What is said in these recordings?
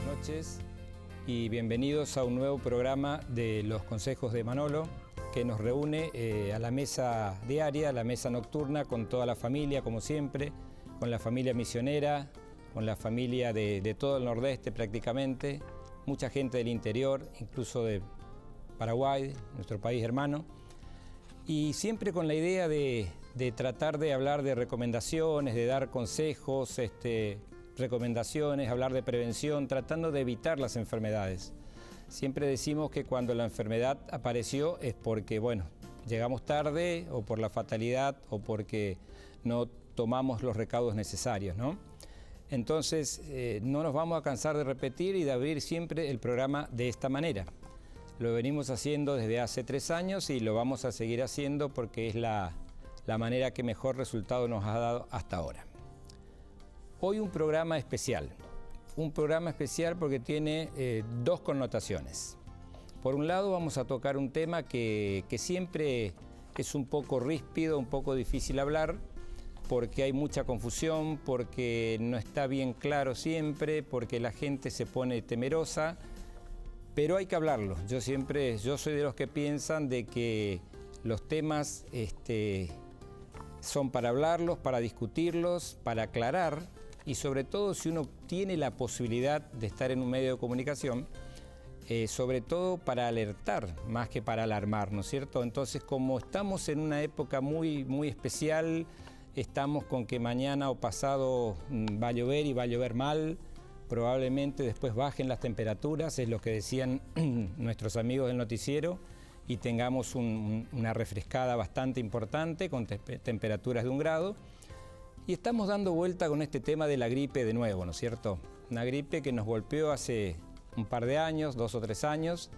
noches y bienvenidos a un nuevo programa de los consejos de Manolo, que nos reúne a la mesa diaria, a la mesa nocturna, con toda la familia, como siempre, con la familia misionera, con la familia de todo el nordeste prácticamente, mucha gente del interior, incluso de Paraguay, nuestro país hermano, y siempre con la idea de tratar de hablar de recomendaciones, de dar consejos, recomendaciones, hablar de prevención, tratando de evitar las enfermedades. Siempre decimos que cuando la enfermedad apareció es porque, bueno, llegamos tarde o por la fatalidad o porque no tomamos los recaudos necesarios, ¿no? Entonces, no nos vamos a cansar de repetir y de abrir siempre el programa de esta manera. Lo venimos haciendo desde hace 3 años y lo vamos a seguir haciendo porque es la manera que mejor resultado nos ha dado hasta ahora. Hoy un programa especial porque tiene 2 connotaciones. Por un lado vamos a tocar un tema que siempre es un poco ríspido, un poco difícil hablar, porque hay mucha confusión, porque no está bien claro siempre, porque la gente se pone temerosa, pero hay que hablarlo. Yo soy de los que piensan de que los temas son para hablarlos, para discutirlos, para aclarar, y sobre todo si uno tiene la posibilidad de estar en un medio de comunicación, sobre todo para alertar más que para alarmar, ¿no es cierto? Entonces, como estamos en una época muy, muy especial, estamos con que mañana o pasado va a llover y va a llover mal, probablemente después bajen las temperaturas, es lo que decían nuestros amigos del noticiero, y tengamos una refrescada bastante importante con temperaturas de 1 grado. Y estamos dando vuelta con este tema de la gripe de nuevo, ¿no es cierto? Una gripe que nos golpeó hace un par de años, 2 o 3 años,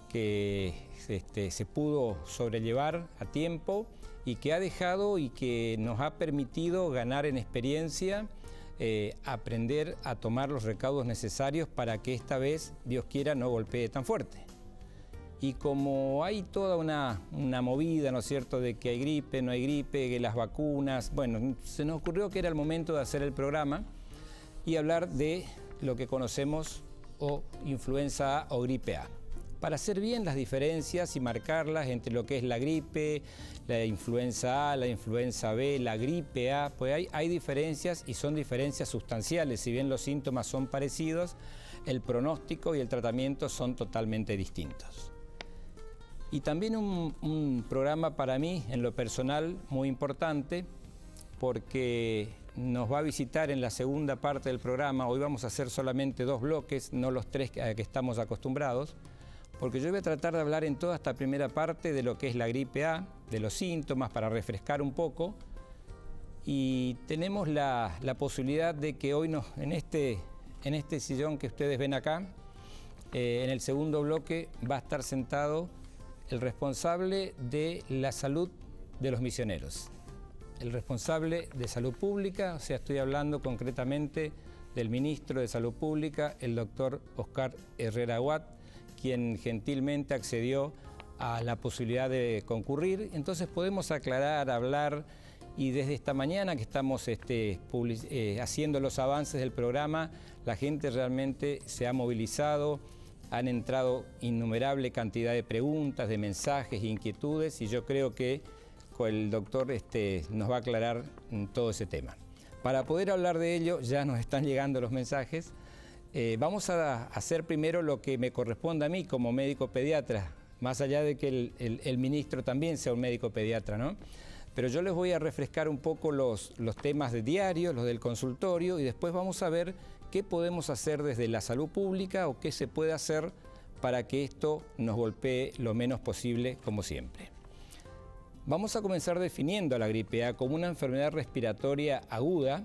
que se pudo sobrellevar a tiempo y que ha dejado y que nos ha permitido ganar en experiencia, aprender a tomar los recaudos necesarios para que esta vez, Dios quiera, no golpee tan fuerte. Y como hay toda una movida, ¿no es cierto?, de que hay gripe, no hay gripe, que las vacunas, bueno, se nos ocurrió que era el momento de hacer el programa y hablar de lo que conocemos o influenza A o gripe A. Para hacer bien las diferencias y marcarlas entre lo que es la gripe, la influenza A, la influenza B, la gripe A, pues hay diferencias y son diferencias sustanciales. Si bien los síntomas son parecidos, el pronóstico y el tratamiento son totalmente distintos. Y también un programa para mí, en lo personal, muy importante, porque nos va a visitar en la segunda parte del programa. Hoy vamos a hacer solamente 2 bloques, no los 3 que estamos acostumbrados, porque yo voy a tratar de hablar en toda esta primera parte de lo que es la gripe A, de los síntomas, para refrescar un poco. Y tenemos la posibilidad de que hoy en este sillón que ustedes ven acá, en el segundo bloque va a estar sentado el responsable de la salud de los misioneros, el responsable de salud pública, o sea, estoy hablando concretamente del ministro de Salud Pública, el doctor Oscar Herrera Aguad, quien gentilmente accedió a la posibilidad de concurrir. Entonces podemos aclarar, hablar, y desde esta mañana que estamos haciendo los avances del programa, la gente realmente se ha movilizado. Han entrado innumerable cantidad de preguntas, de mensajes, inquietudes, y yo creo que el doctor nos va a aclarar todo ese tema. Para poder hablar de ello, ya nos están llegando los mensajes. Vamos a hacer primero lo que me corresponde a mí como médico pediatra, más allá de que el ministro también sea un médico pediatra, ¿no? Pero yo les voy a refrescar un poco los temas de diario, los del consultorio, y después vamos a ver qué podemos hacer desde la salud pública o qué se puede hacer para que esto nos golpee lo menos posible, como siempre. Vamos a comenzar definiendo a la gripe A como una enfermedad respiratoria aguda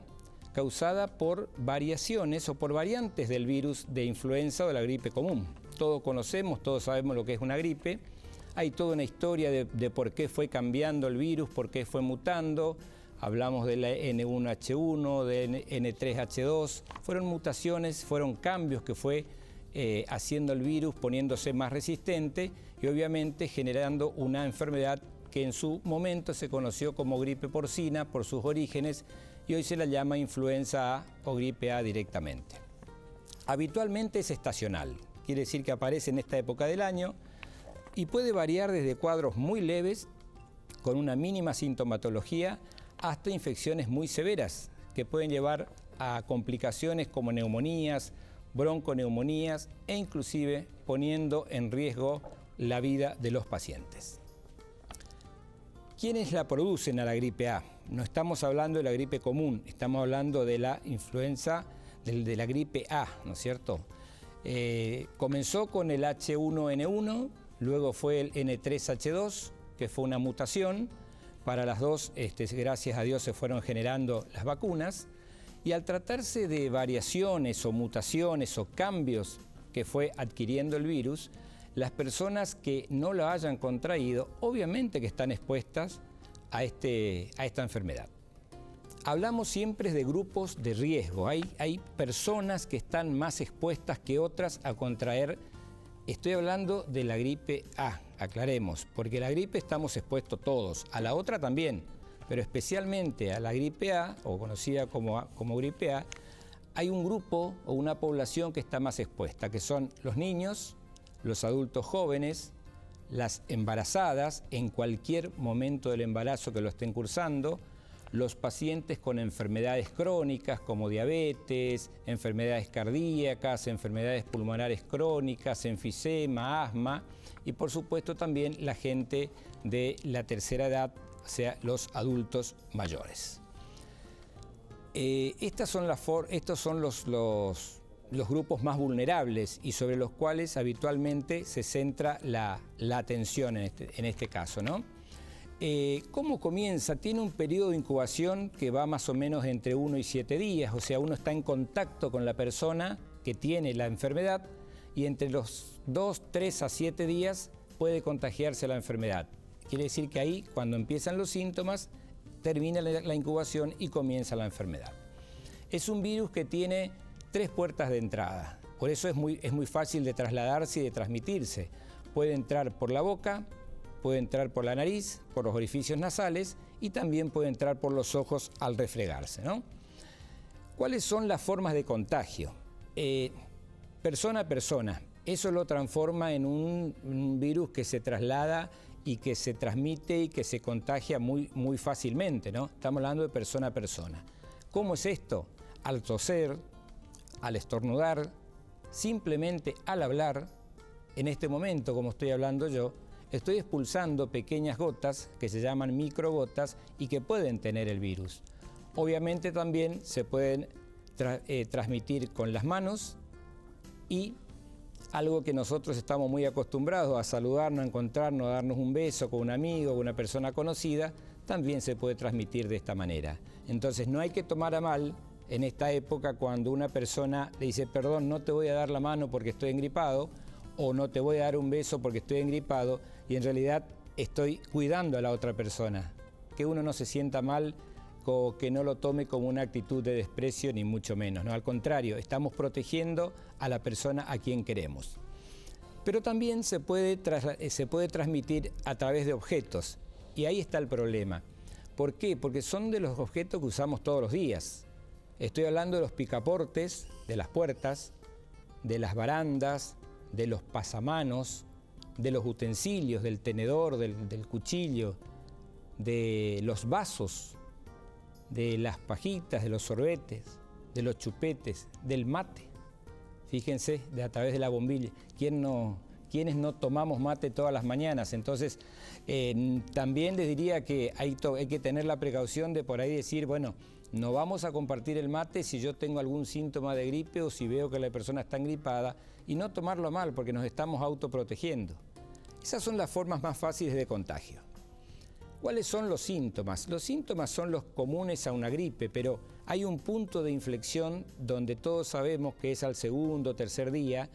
causada por variaciones o por variantes del virus de influenza o de la gripe común. Todos conocemos, todos sabemos lo que es una gripe. Hay toda una historia de por qué fue cambiando el virus, por qué fue mutando. Hablamos de la N1H1, de N3H2. Fueron mutaciones, fueron cambios que fue haciendo el virus, poniéndose más resistente y obviamente generando una enfermedad que en su momento se conoció como gripe porcina por sus orígenes y hoy se la llama influenza A o gripe A directamente. Habitualmente es estacional, quiere decir que aparece en esta época del año y puede variar desde cuadros muy leves, con una mínima sintomatología, hasta infecciones muy severas, que pueden llevar a complicaciones como neumonías, bronconeumonías e inclusive poniendo en riesgo la vida de los pacientes. ¿Quiénes la producen a la gripe A? No estamos hablando de la gripe común, estamos hablando de la influenza, de la gripe A, ¿no es cierto? Comenzó con el H1N1, luego fue el N3H2, que fue una mutación. Para las dos, gracias a Dios, se fueron generando las vacunas. Y al tratarse de variaciones o mutaciones o cambios que fue adquiriendo el virus, las personas que no lo hayan contraído, obviamente que están expuestas a esta enfermedad. Hablamos siempre de grupos de riesgo. Hay personas que están más expuestas que otras a contraer. Estoy hablando de la gripe A, aclaremos, porque la gripe estamos expuestos todos, a la otra también, pero especialmente a la gripe A, o conocida como gripe A, hay un grupo o una población que está más expuesta, que son los niños, los adultos jóvenes, las embarazadas, en cualquier momento del embarazo que lo estén cursando, los pacientes con enfermedades crónicas como diabetes, enfermedades cardíacas, enfermedades pulmonares crónicas, enfisema, asma y por supuesto también la gente de la tercera edad, o sea, los adultos mayores. Estos son los grupos más vulnerables y sobre los cuales habitualmente se centra la atención en este caso, ¿no? ¿Cómo comienza? Tiene un periodo de incubación que va más o menos entre 1 y 7 días, o sea, uno está en contacto con la persona que tiene la enfermedad y entre los 2, 3 a 7 días puede contagiarse la enfermedad. Quiere decir que ahí, cuando empiezan los síntomas, termina la incubación y comienza la enfermedad. Es un virus que tiene 3 puertas de entrada, por eso es muy fácil de trasladarse y de transmitirse. Puede entrar por la boca, puede entrar por la nariz, por los orificios nasales y también puede entrar por los ojos al refregarse, ¿no? ¿Cuáles son las formas de contagio? Persona a persona. Eso lo transforma en un virus que se traslada y que se transmite y que se contagia muy fácilmente, ¿no? Estamos hablando de persona a persona. ¿Cómo es esto? Al toser, al estornudar, simplemente al hablar. En este momento, como estoy hablando yo, estoy expulsando pequeñas gotas que se llaman microgotas y que pueden tener el virus. Obviamente también se pueden transmitir con las manos y algo que nosotros estamos muy acostumbrados a saludarnos, a encontrarnos, a darnos un beso con un amigo, con una persona conocida, también se puede transmitir de esta manera. Entonces no hay que tomar a mal en esta época cuando una persona le dice perdón, no te voy a dar la mano porque estoy engripado, o no te voy a dar un beso porque estoy engripado y en realidad estoy cuidando a la otra persona. Que uno no se sienta mal o que no lo tome como una actitud de desprecio ni mucho menos, ¿no? Al contrario, estamos protegiendo a la persona a quien queremos. Pero también se puede transmitir a través de objetos y ahí está el problema. ¿Por qué? Porque son de los objetos que usamos todos los días. Estoy hablando de los picaportes, de las puertas, de las barandas, de los pasamanos, de los utensilios, del tenedor, del cuchillo, de los vasos, de las pajitas, de los sorbetes, de los chupetes, del mate. Fíjense, a través de la bombilla. ¿Quiénes no tomamos mate todas las mañanas? Entonces, también les diría que hay que tener la precaución de por ahí decir, bueno, no vamos a compartir el mate si yo tengo algún síntoma de gripe o si veo que la persona está engripada y no tomarlo mal porque nos estamos autoprotegiendo. Esas son las formas más fáciles de contagio. ¿Cuáles son los síntomas? Los síntomas son los comunes a una gripe, pero hay un punto de inflexión donde todos sabemos que es al segundo o tercer día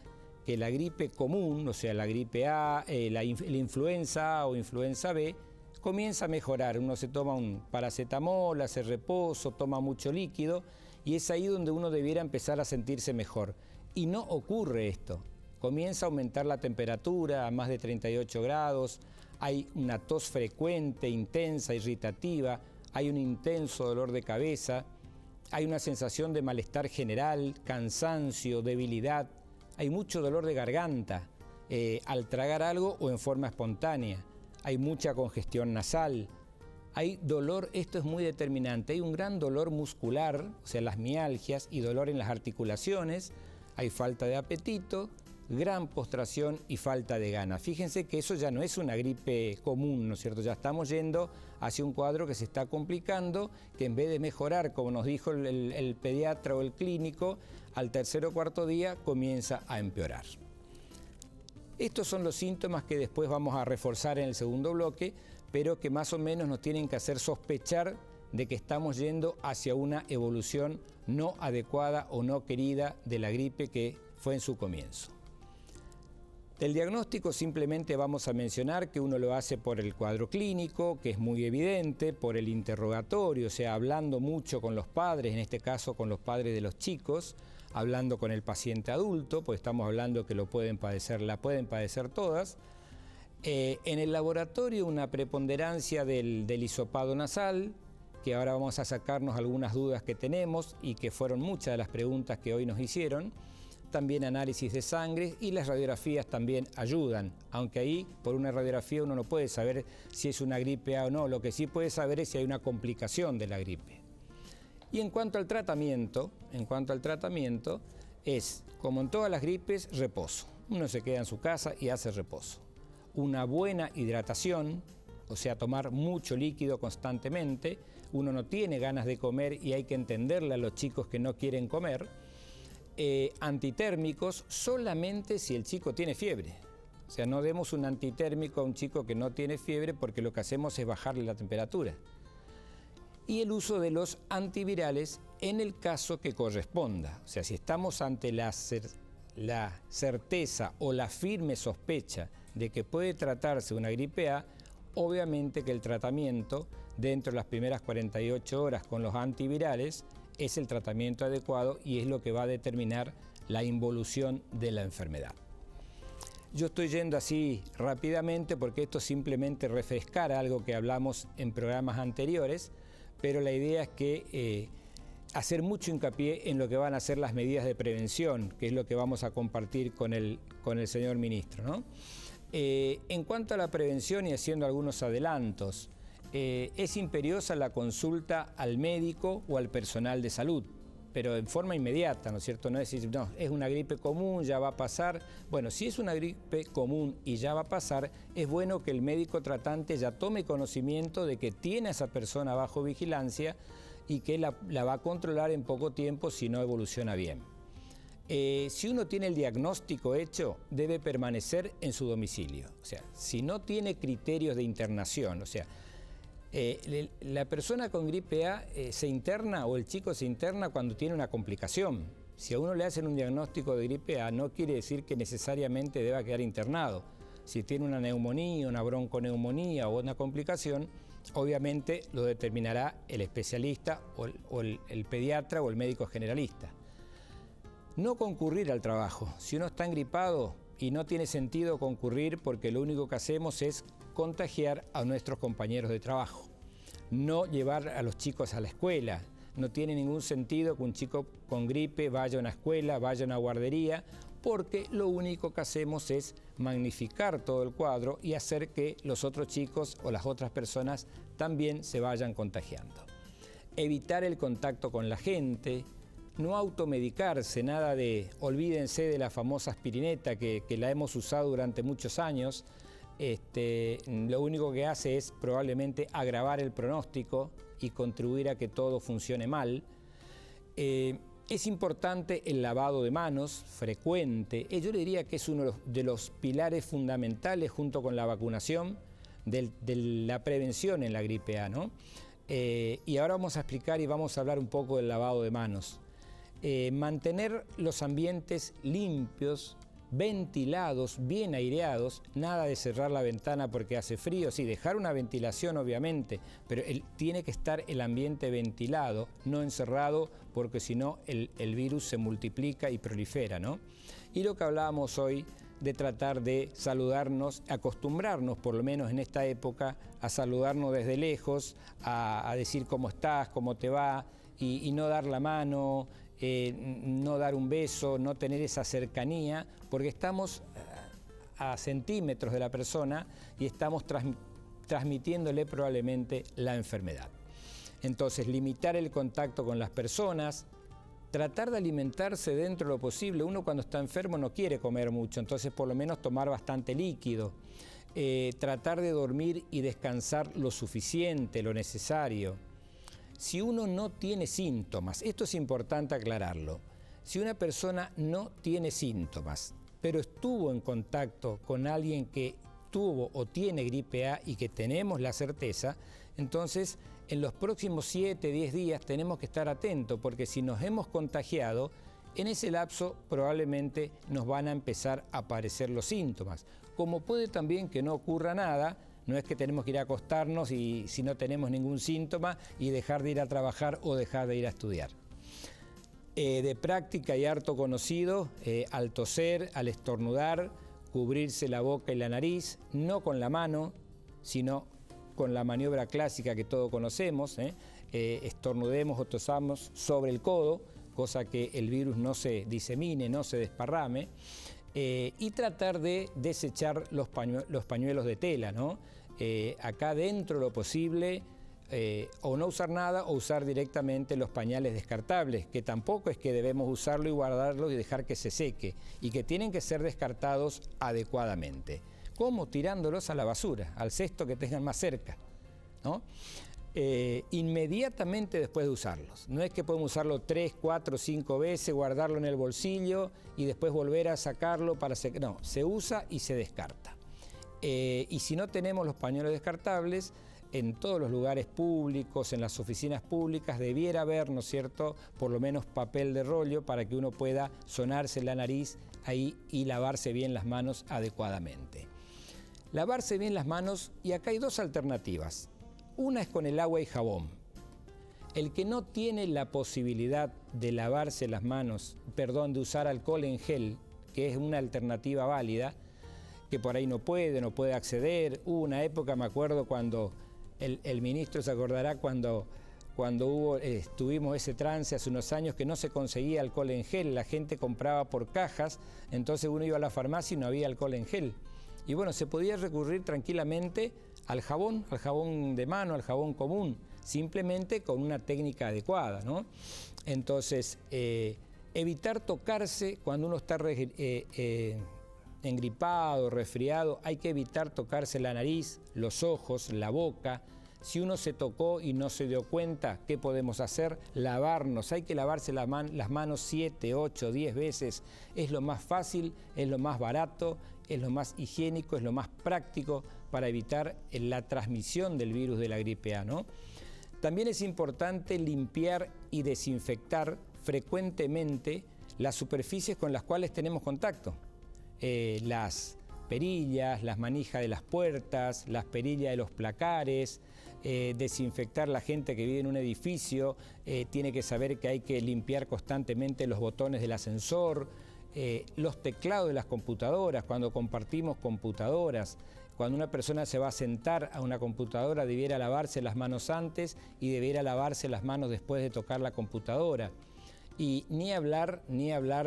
que la gripe común, o sea, la gripe A, la influenza A o influenza B, comienza a mejorar. Uno se toma un paracetamol, hace reposo, toma mucho líquido y es ahí donde uno debiera empezar a sentirse mejor. Y no ocurre esto. Comienza a aumentar la temperatura a más de 38 grados, hay una tos frecuente, intensa, irritativa, hay un intenso dolor de cabeza, hay una sensación de malestar general, cansancio, debilidad, hay mucho dolor de garganta al tragar algo o en forma espontánea, hay mucha congestión nasal, hay dolor, esto es muy determinante, hay un gran dolor muscular, o sea, las mialgias y dolor en las articulaciones, hay falta de apetito, gran postración y falta de ganas. Fíjense que eso ya no es una gripe común, ¿no es cierto? Ya estamos yendo hacia un cuadro que se está complicando, que en vez de mejorar, como nos dijo el pediatra o el clínico, al tercer o cuarto día comienza a empeorar. Estos son los síntomas que después vamos a reforzar en el segundo bloque, pero que más o menos nos tienen que hacer sospechar de que estamos yendo hacia una evolución no adecuada o no querida de la gripe que fue en su comienzo. Del diagnóstico simplemente vamos a mencionar que uno lo hace por el cuadro clínico, que es muy evidente, por el interrogatorio, o sea, hablando mucho con los padres, en este caso con los padres de los chicos, hablando con el paciente adulto, pues estamos hablando que la pueden padecer todas. En el laboratorio una preponderancia del hisopado nasal, que ahora vamos a sacarnos algunas dudas que tenemos y que fueron muchas de las preguntas que hoy nos hicieron. También análisis de sangre y las radiografías también ayudan, aunque ahí por una radiografía uno no puede saber si es una gripe A o no, lo que sí puede saber es si hay una complicación de la gripe. Y en cuanto al tratamiento es, como en todas las gripes, reposo. Uno se queda en su casa y hace reposo. Una buena hidratación, o sea, tomar mucho líquido constantemente. Uno no tiene ganas de comer y hay que entenderle a los chicos que no quieren comer. Antitérmicos solamente si el chico tiene fiebre. O sea, no demos un antitérmico a un chico que no tiene fiebre porque lo que hacemos es bajarle la temperatura. Y el uso de los antivirales en el caso que corresponda. O sea, si estamos ante la certeza o la firme sospecha de que puede tratarse una gripe A, obviamente que el tratamiento dentro de las primeras 48 horas con los antivirales es el tratamiento adecuado y es lo que va a determinar la involución de la enfermedad. Yo estoy yendo así rápidamente porque esto simplemente refrescar algo que hablamos en programas anteriores, pero la idea es que hacer mucho hincapié en lo que van a ser las medidas de prevención, que es lo que vamos a compartir con el señor ministro, ¿no? En cuanto a la prevención y haciendo algunos adelantos, es imperiosa la consulta al médico o al personal de salud, pero en forma inmediata, ¿no es cierto? No es decir, no, es una gripe común, ya va a pasar. Bueno, si es una gripe común y ya va a pasar, es bueno que el médico tratante ya tome conocimiento de que tiene a esa persona bajo vigilancia y que la va a controlar en poco tiempo si no evoluciona bien. Si uno tiene el diagnóstico hecho, debe permanecer en su domicilio. O sea, si no tiene criterios de internación, o sea, la persona con gripe A se interna o el chico se interna cuando tiene una complicación. Si a uno le hacen un diagnóstico de gripe A, no quiere decir que necesariamente deba quedar internado. Si tiene una neumonía, una bronconeumonía o una complicación, obviamente lo determinará el especialista o el pediatra o el médico generalista. No concurrir al trabajo. Si uno está engripado y no tiene sentido concurrir porque lo único que hacemos es contagiar a nuestros compañeros de trabajo. No llevar a los chicos a la escuela. No tiene ningún sentido que un chico con gripe vaya a una escuela, vaya a una guardería, porque lo único que hacemos es magnificar todo el cuadro y hacer que los otros chicos o las otras personas también se vayan contagiando. Evitar el contacto con la gente, no automedicarse, nada de, olvídense de la famosa aspirineta que la hemos usado durante muchos años. Lo único que hace es probablemente agravar el pronóstico y contribuir a que todo funcione mal. Es importante el lavado de manos frecuente. Yo le diría que es uno de los pilares fundamentales junto con la vacunación de la prevención en la gripe A, ¿no? Y ahora vamos a explicar y vamos a hablar un poco del lavado de manos. Mantener los ambientes limpios, ventilados, bien aireados, nada de cerrar la ventana porque hace frío, sí, dejar una ventilación obviamente, pero tiene que estar el ambiente ventilado, no encerrado, porque si no el virus se multiplica y prolifera, ¿no? Y lo que hablábamos hoy de tratar de saludarnos, acostumbrarnos por lo menos en esta época a saludarnos desde lejos, a decir cómo estás, cómo te va, y no dar la mano, no dar un beso, no tener esa cercanía, porque estamos a centímetros de la persona y estamos transmitiéndole probablemente la enfermedad. Entonces, limitar el contacto con las personas, tratar de alimentarse dentro de lo posible. Uno cuando está enfermo no quiere comer mucho, entonces por lo menos tomar bastante líquido. Tratar de dormir y descansar lo suficiente, lo necesario. Si uno no tiene síntomas, esto es importante aclararlo, si una persona no tiene síntomas, pero estuvo en contacto con alguien que tuvo o tiene gripe A y que tenemos la certeza, entonces en los próximos 7, 10 días tenemos que estar atentos, porque si nos hemos contagiado, en ese lapso probablemente nos van a empezar a aparecer los síntomas. Como puede también que no ocurra nada, no es que tenemos que ir a acostarnos y si no tenemos ningún síntoma y dejar de ir a trabajar o dejar de ir a estudiar. De práctica y harto conocido, al toser, al estornudar, cubrirse la boca y la nariz, no con la mano, sino con la maniobra clásica que todos conocemos, estornudemos o tosamos sobre el codo, cosa que el virus no se disemine, no se desparrame, y tratar de desechar los pañuelos de tela, ¿no? Acá dentro lo posible, o no usar nada o usar directamente los pañales descartables, que tampoco es que debemos usarlo y guardarlo y dejar que se seque, y que tienen que ser descartados adecuadamente. ¿Cómo? Tirándolos a la basura, al cesto que tengan más cerca, ¿no? Inmediatamente después de usarlos. No es que podemos usarlo 3, 4, 5 veces, guardarlo en el bolsillo y después volver a sacarlo para secar. No, se usa y se descarta. Y si no tenemos los pañuelos descartables, en todos los lugares públicos, en las oficinas públicas, debiera haber, ¿no es cierto?, por lo menos papel de rollo para que uno pueda sonarse la nariz ahí y lavarse bien las manos adecuadamente. Lavarse bien las manos, y acá hay dos alternativas. Una es con el agua y jabón. El que no tiene la posibilidad de lavarse las manos, de usar alcohol en gel, que es una alternativa válida, que por ahí no puede acceder. Hubo una época, me acuerdo, cuando el ministro se acordará cuando tuvimos ese trance hace unos años que no se conseguía alcohol en gel, la gente compraba por cajas, entonces uno iba a la farmacia y no había alcohol en gel. Y bueno, se podía recurrir tranquilamente al jabón de mano, al jabón común, simplemente con una técnica adecuada, ¿no? Entonces, evitar tocarse cuando uno está engripado, resfriado, hay que evitar tocarse la nariz, los ojos, la boca. Si uno se tocó y no se dio cuenta, ¿qué podemos hacer? Lavarnos. Hay que lavarse las manos 7, 8, 10 veces. Es lo más fácil, es lo más barato, es lo más higiénico, es lo más práctico para evitar la transmisión del virus de la gripe A, ¿no? También es importante limpiar y desinfectar frecuentemente las superficies con las cuales tenemos contacto. Las perillas, las manijas de las puertas, las perillas de los placares, desinfectar la gente que vive en un edificio, tiene que saber que hay que limpiar constantemente los botones del ascensor, los teclados de las computadoras, cuando compartimos computadoras. Cuando una persona se va a sentar a una computadora, debiera lavarse las manos antes y debiera lavarse las manos después de tocar la computadora. Y ni hablar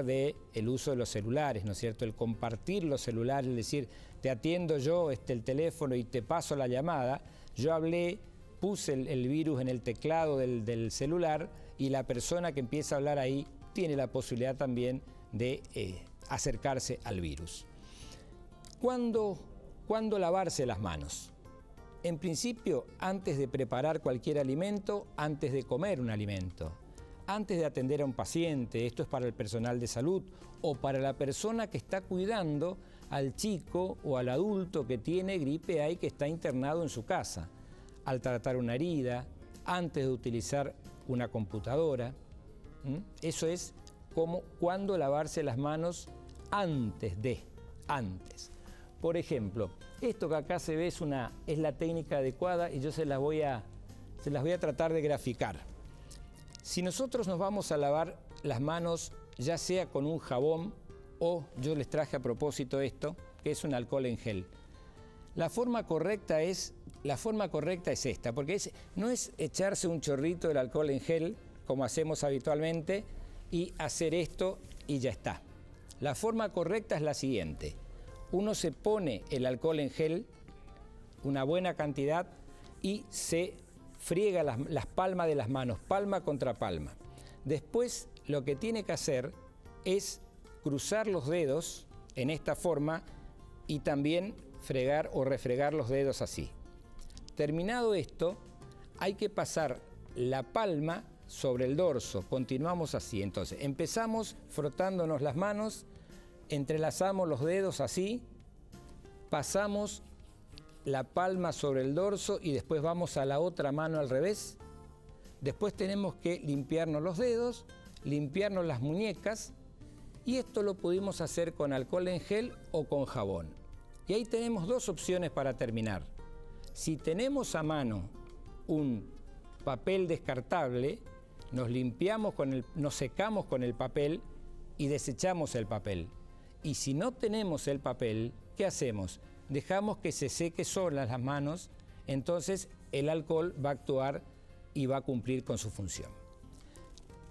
del uso de los celulares, ¿no es cierto? El compartir los celulares, es decir, te atiendo yo el teléfono y te paso la llamada. Yo hablé, puse el virus en el teclado del celular y la persona que empieza a hablar ahí tiene la posibilidad también de acercarse al virus. ¿Cuándo lavarse las manos? En principio, antes de preparar cualquier alimento, antes de comer un alimento. Antes de atender a un paciente, esto es para el personal de salud o para la persona que está cuidando al chico o al adulto que tiene gripe A y que está internado en su casa. Al tratar una herida, antes de utilizar una computadora. Eso es cuándo lavarse las manos antes. Por ejemplo, esto que acá se ve es la técnica adecuada y yo se las voy a tratar de graficar. Si nosotros nos vamos a lavar las manos, ya sea con un jabón o yo les traje a propósito esto, que es un alcohol en gel. La forma correcta es esta, porque no es echarse un chorrito del alcohol en gel como hacemos habitualmente, y hacer esto y ya está. La forma correcta es la siguiente. Uno se pone el alcohol en gel, una buena cantidad, y se friega las palmas de las manos, palma contra palma. Después lo que tiene que hacer es cruzar los dedos en esta forma y también fregar o refregar los dedos así. Terminado esto, hay que pasar la palma sobre el dorso. Continuamos así. Entonces, empezamos frotándonos las manos, entrelazamos los dedos así, pasamos la palma sobre el dorso y después vamos a la otra mano al revés. Después tenemos que limpiarnos los dedos, limpiarnos las muñecas, y esto lo pudimos hacer con alcohol en gel o con jabón. Y ahí tenemos dos opciones para terminar. Si tenemos a mano un papel descartable, nos secamos con el papel y desechamos el papel. Y si no tenemos el papel, ¿qué hacemos? Dejamos que se seque solas las manos, entonces el alcohol va a actuar y va a cumplir con su función.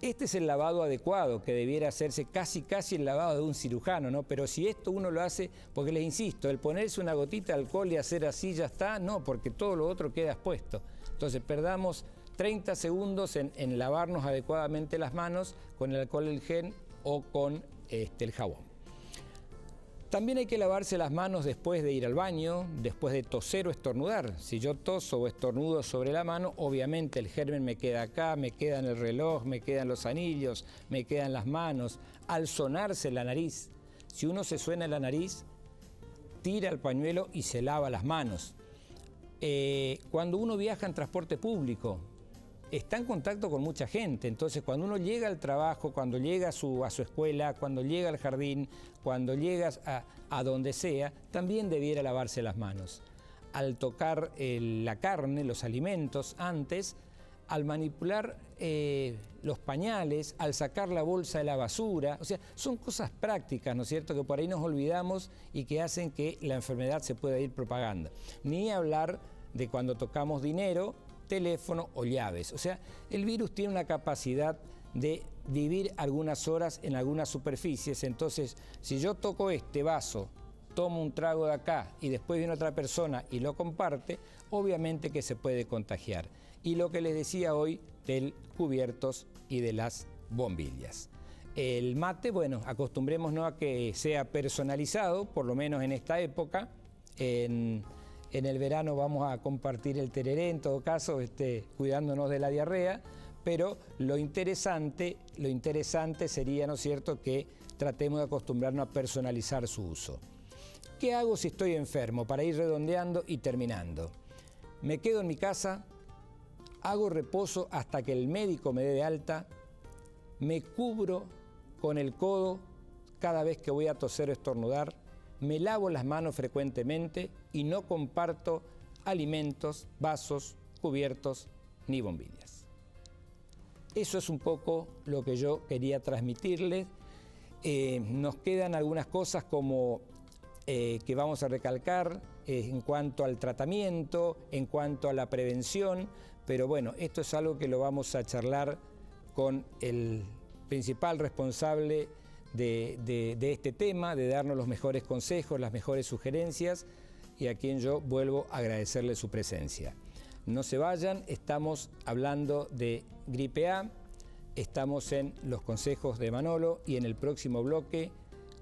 Este es el lavado adecuado, que debiera hacerse casi el lavado de un cirujano, ¿no? Pero si esto uno lo hace, porque les insisto, el ponerse una gotita de alcohol y hacer así ya está, no, porque todo lo otro queda expuesto. Entonces perdamos 30 segundos en lavarnos adecuadamente las manos con el alcohol en gel o con el jabón. También hay que lavarse las manos después de ir al baño, después de toser o estornudar. Si yo toso o estornudo sobre la mano, obviamente el germen me queda acá, me queda en el reloj, me quedan los anillos, me quedan las manos. Al sonarse la nariz, si uno se suena la nariz, tira el pañuelo y se lava las manos. Cuando uno viaja en transporte público, está en contacto con mucha gente, entonces cuando uno llega al trabajo, cuando llega a su escuela, cuando llega al jardín, cuando llega a donde sea, también debiera lavarse las manos. Al tocar la carne, los alimentos antes, al manipular los pañales, al sacar la bolsa de la basura, o sea, son cosas prácticas, ¿no es cierto?, que por ahí nos olvidamos y que hacen que la enfermedad se pueda ir propagando. Ni hablar de cuando tocamos dinero, teléfono o llaves. O sea, el virus tiene una capacidad de vivir algunas horas en algunas superficies. Entonces, si yo toco este vaso, tomo un trago de acá y después viene otra persona y lo comparte, obviamente que se puede contagiar. Y lo que les decía hoy del cubiertos y de las bombillas. El mate, bueno, acostumbrémonos a que sea personalizado, por lo menos en esta época. En el verano vamos a compartir el tereré, en todo caso, cuidándonos de la diarrea, pero lo interesante sería, ¿no es cierto?, que tratemos de acostumbrarnos a personalizar su uso. ¿Qué hago si estoy enfermo? Para ir redondeando y terminando. Me quedo en mi casa, hago reposo hasta que el médico me dé de alta, me cubro con el codo cada vez que voy a toser o estornudar, me lavo las manos frecuentemente y no comparto alimentos, vasos, cubiertos ni bombillas. Eso es un poco lo que yo quería transmitirles. Nos quedan algunas cosas como que vamos a recalcar en cuanto al tratamiento, en cuanto a la prevención, pero bueno, esto es algo que lo vamos a charlar con el principal responsable de este tema, de darnos los mejores consejos, las mejores sugerencias, y a quien yo vuelvo a agradecerle su presencia. No se vayan, estamos hablando de gripe A, estamos en los consejos de Manolo y en el próximo bloque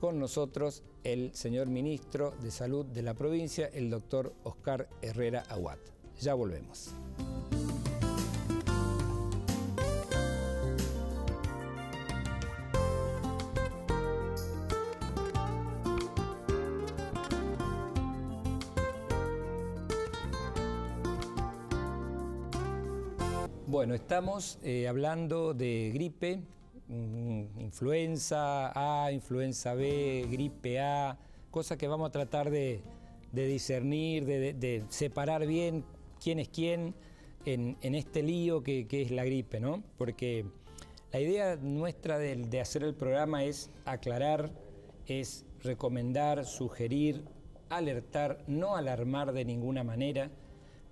con nosotros el señor ministro de Salud de la provincia, el doctor Oscar Herrera Aguat. Ya volvemos. Bueno, estamos hablando de gripe, influenza A, influenza B, gripe A, cosas que vamos a tratar de discernir, de separar bien quién es quién en este lío que es la gripe, ¿no? Porque la idea nuestra de hacer el programa es aclarar, es recomendar, sugerir, alertar, no alarmar de ninguna manera,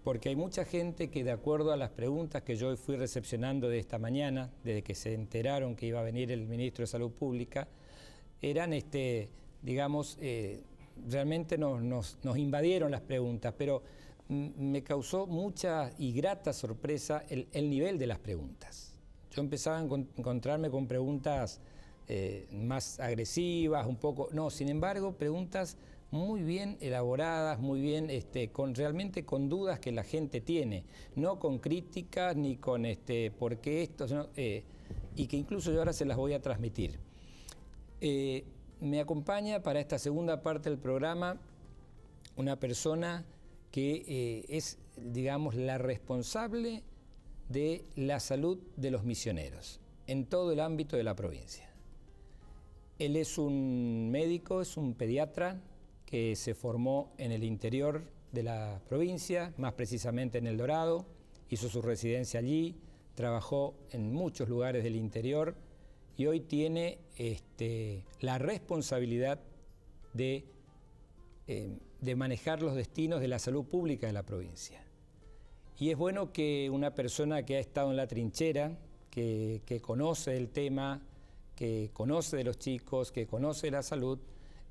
porque hay mucha gente que, de acuerdo a las preguntas que yo fui recepcionando de esta mañana, desde que se enteraron que iba a venir el ministro de Salud Pública, eran, digamos, realmente nos invadieron las preguntas, pero me causó mucha y grata sorpresa el nivel de las preguntas. Yo empezaba a encontrarme con preguntas más agresivas, un poco... No, sin embargo, preguntas muy bien elaboradas, muy bien, realmente con dudas que la gente tiene, no con críticas ni con por qué esto, sino, y que incluso yo ahora se las voy a transmitir. Me acompaña para esta segunda parte del programa una persona que es, digamos, la responsable de la salud de los misioneros en todo el ámbito de la provincia. Él es un médico, es un pediatra que se formó en el interior de la provincia, más precisamente en El Dorado, hizo su residencia allí, trabajó en muchos lugares del interior y hoy tiene la responsabilidad de manejar los destinos de la salud pública de la provincia. Y es bueno que una persona que ha estado en la trinchera, que conoce el tema, que conoce de los chicos, que conoce la salud,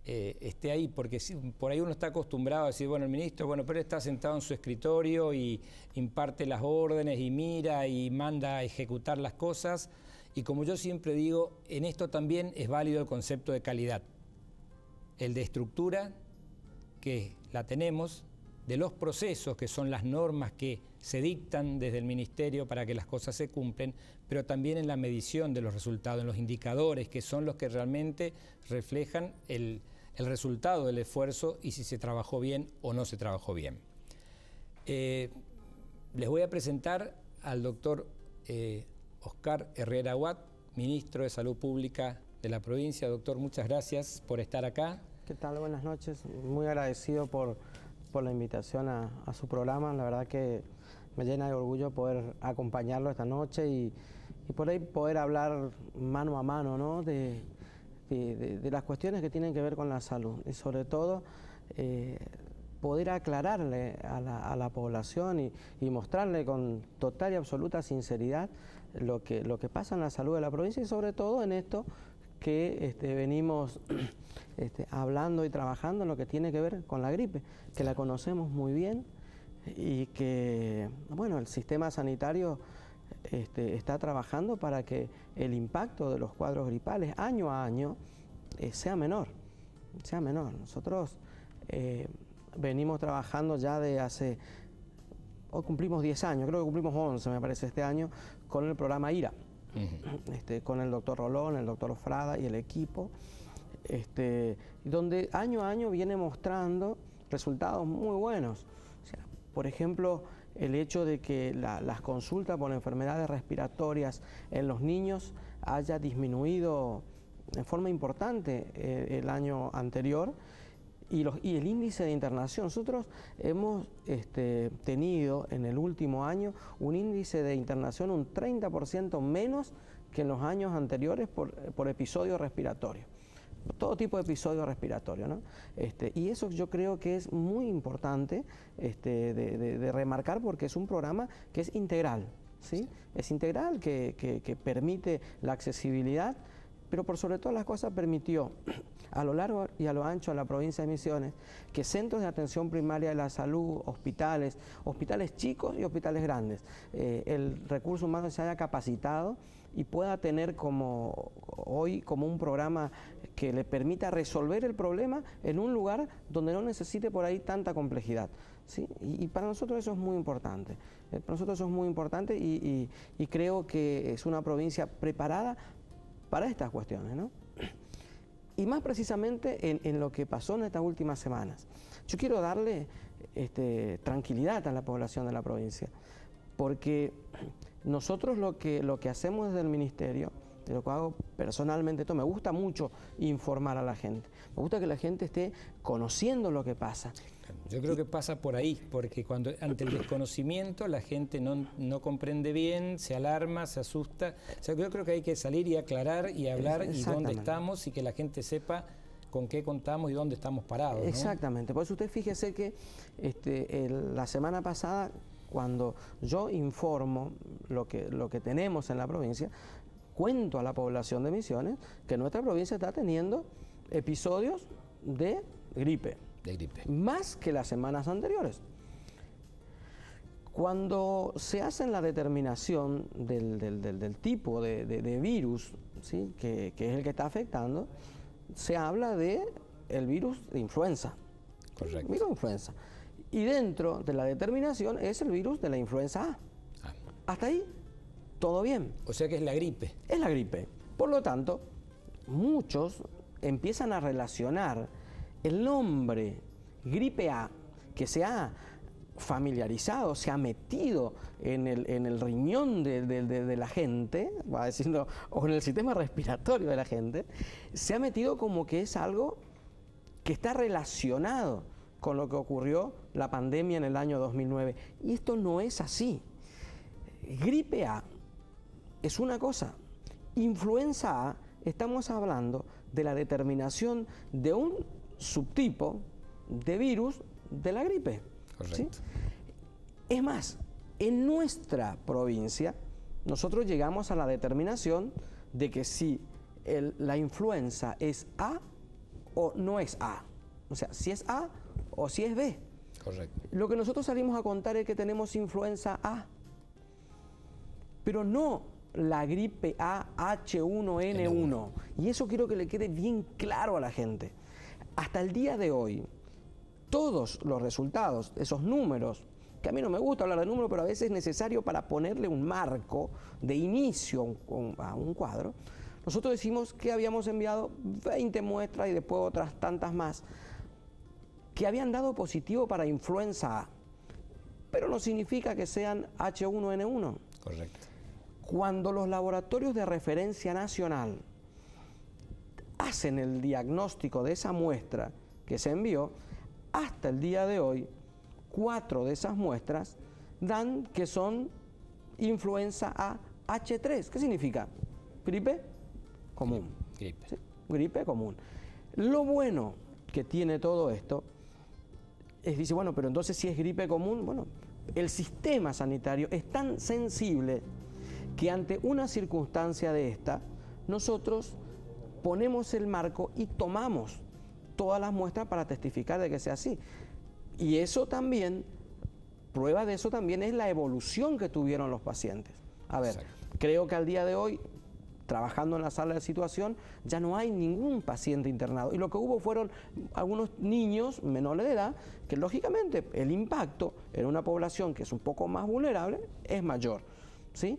esté ahí, porque si, por ahí uno está acostumbrado a decir, bueno, el ministro, bueno, pero él está sentado en su escritorio y imparte las órdenes y mira y manda a ejecutar las cosas, y como yo siempre digo, en esto también es válido el concepto de calidad, el de estructura, que la tenemos, de los procesos, que son las normas que se dictan desde el ministerio para que las cosas se cumplen, pero también en la medición de los resultados, en los indicadores, que son los que realmente reflejan el resultado del esfuerzo y si se trabajó bien o no se trabajó bien. Les voy a presentar al doctor Oscar Herrera Watt, ministro de Salud Pública de la provincia. Doctor, muchas gracias por estar acá. ¿Qué tal? Buenas noches. Muy agradecido por la invitación a su programa. La verdad que me llena de orgullo poder acompañarlo esta noche y por ahí poder hablar mano a mano, ¿no? de las cuestiones que tienen que ver con la salud y sobre todo poder aclararle a la población y mostrarle con total y absoluta sinceridad lo que pasa en la salud de la provincia y sobre todo en esto que venimos hablando y trabajando en lo que tiene que ver con la gripe, que la conocemos muy bien y que, bueno, el sistema sanitario está trabajando para que el impacto de los cuadros gripales año a año sea menor. Nosotros venimos trabajando ya de hace, hoy cumplimos 10 años, creo que cumplimos 11 me parece este año, con el programa IRA. Con el doctor Rolón, el doctor Frada y el equipo, donde año a año viene mostrando resultados muy buenos. O sea, por ejemplo, el hecho de que las consultas por enfermedades respiratorias en los niños haya disminuido en forma importante el año anterior y el índice de internación. Nosotros hemos tenido en el último año un índice de internación un 30% menos que en los años anteriores por episodio respiratorio. Todo tipo de episodio respiratorio, ¿no? Y eso yo creo que es muy importante de remarcar porque es un programa que es integral, ¿sí? Es integral, que permite la accesibilidad, pero por sobre todas las cosas permitió a lo largo y a lo ancho de la provincia de Misiones que centros de atención primaria de la salud, hospitales chicos y hospitales grandes, el recurso humano se haya capacitado y pueda tener hoy como un programa que le permita resolver el problema en un lugar donde no necesite por ahí tanta complejidad, ¿sí? Y para nosotros eso es muy importante. Para nosotros eso es muy importante y creo que es una provincia preparada para estas cuestiones, ¿no? Y más precisamente en lo que pasó en estas últimas semanas. Yo quiero darle tranquilidad a la población de la provincia, porque nosotros lo que hacemos desde el ministerio, de lo que hago personalmente, me gusta mucho informar a la gente, me gusta que la gente esté conociendo lo que pasa. Yo creo que pasa por ahí, porque cuando ante el desconocimiento la gente no comprende bien, se alarma, se asusta. O sea, yo creo que hay que salir y aclarar y hablar y dónde estamos y que la gente sepa con qué contamos y dónde estamos parados, ¿no? Exactamente. Por eso usted fíjese que la semana pasada, cuando yo informo lo que tenemos en la provincia, cuento a la población de Misiones que nuestra provincia está teniendo episodios de gripe. Más que las semanas anteriores. Cuando se hace la determinación del tipo de virus, ¿sí? que es el que está afectando, se habla de el virus de influenza. Correcto. Virus de influenza. Y dentro de la determinación es el virus de la influenza A. Hasta ahí, todo bien. O sea que es la gripe. Es la gripe. Por lo tanto, muchos empiezan a relacionar el nombre gripe A, que se ha familiarizado, se ha metido en el riñón de la gente, va a decirlo, o en el sistema respiratorio de la gente, se ha metido como que es algo que está relacionado con lo que ocurrió la pandemia en el año 2009. Y esto no es así. Gripe A es una cosa. Influenza A, estamos hablando de la determinación de un subtipo de virus de la gripe. Correcto. ¿Sí? Es más, en nuestra provincia, nosotros llegamos a la determinación de que si la influenza es A o no es A. O sea, si es A o si es B. Correcto. Lo que nosotros salimos a contar es que tenemos influenza A, pero no la gripe A H1N1. Y eso quiero que le quede bien claro a la gente. Hasta el día de hoy, todos los resultados, esos números, que a mí no me gusta hablar de números, pero a veces es necesario para ponerle un marco de inicio a un cuadro, nosotros decimos que habíamos enviado 20 muestras y después otras tantas más que habían dado positivo para influenza A, pero no significa que sean H1N1. Correcto. Cuando los laboratorios de referencia nacional hacen el diagnóstico de esa muestra que se envió, hasta el día de hoy, 4 de esas muestras dan que son influenza A H3. ¿Qué significa? Gripe común. Gripe. ¿Sí? Gripe común. Lo bueno que tiene todo esto es, dice, bueno, pero entonces si es gripe común, bueno, el sistema sanitario es tan sensible que ante una circunstancia de esta, nosotros ponemos el marco y tomamos todas las muestras para testificar de que sea así. Y eso también, prueba de eso también es la evolución que tuvieron los pacientes. A ver, exacto, creo que al día de hoy, trabajando en la sala de situación, ya no hay ningún paciente internado. Y lo que hubo fueron algunos niños menores de edad, que lógicamente el impacto en una población que es un poco más vulnerable es mayor, ¿sí?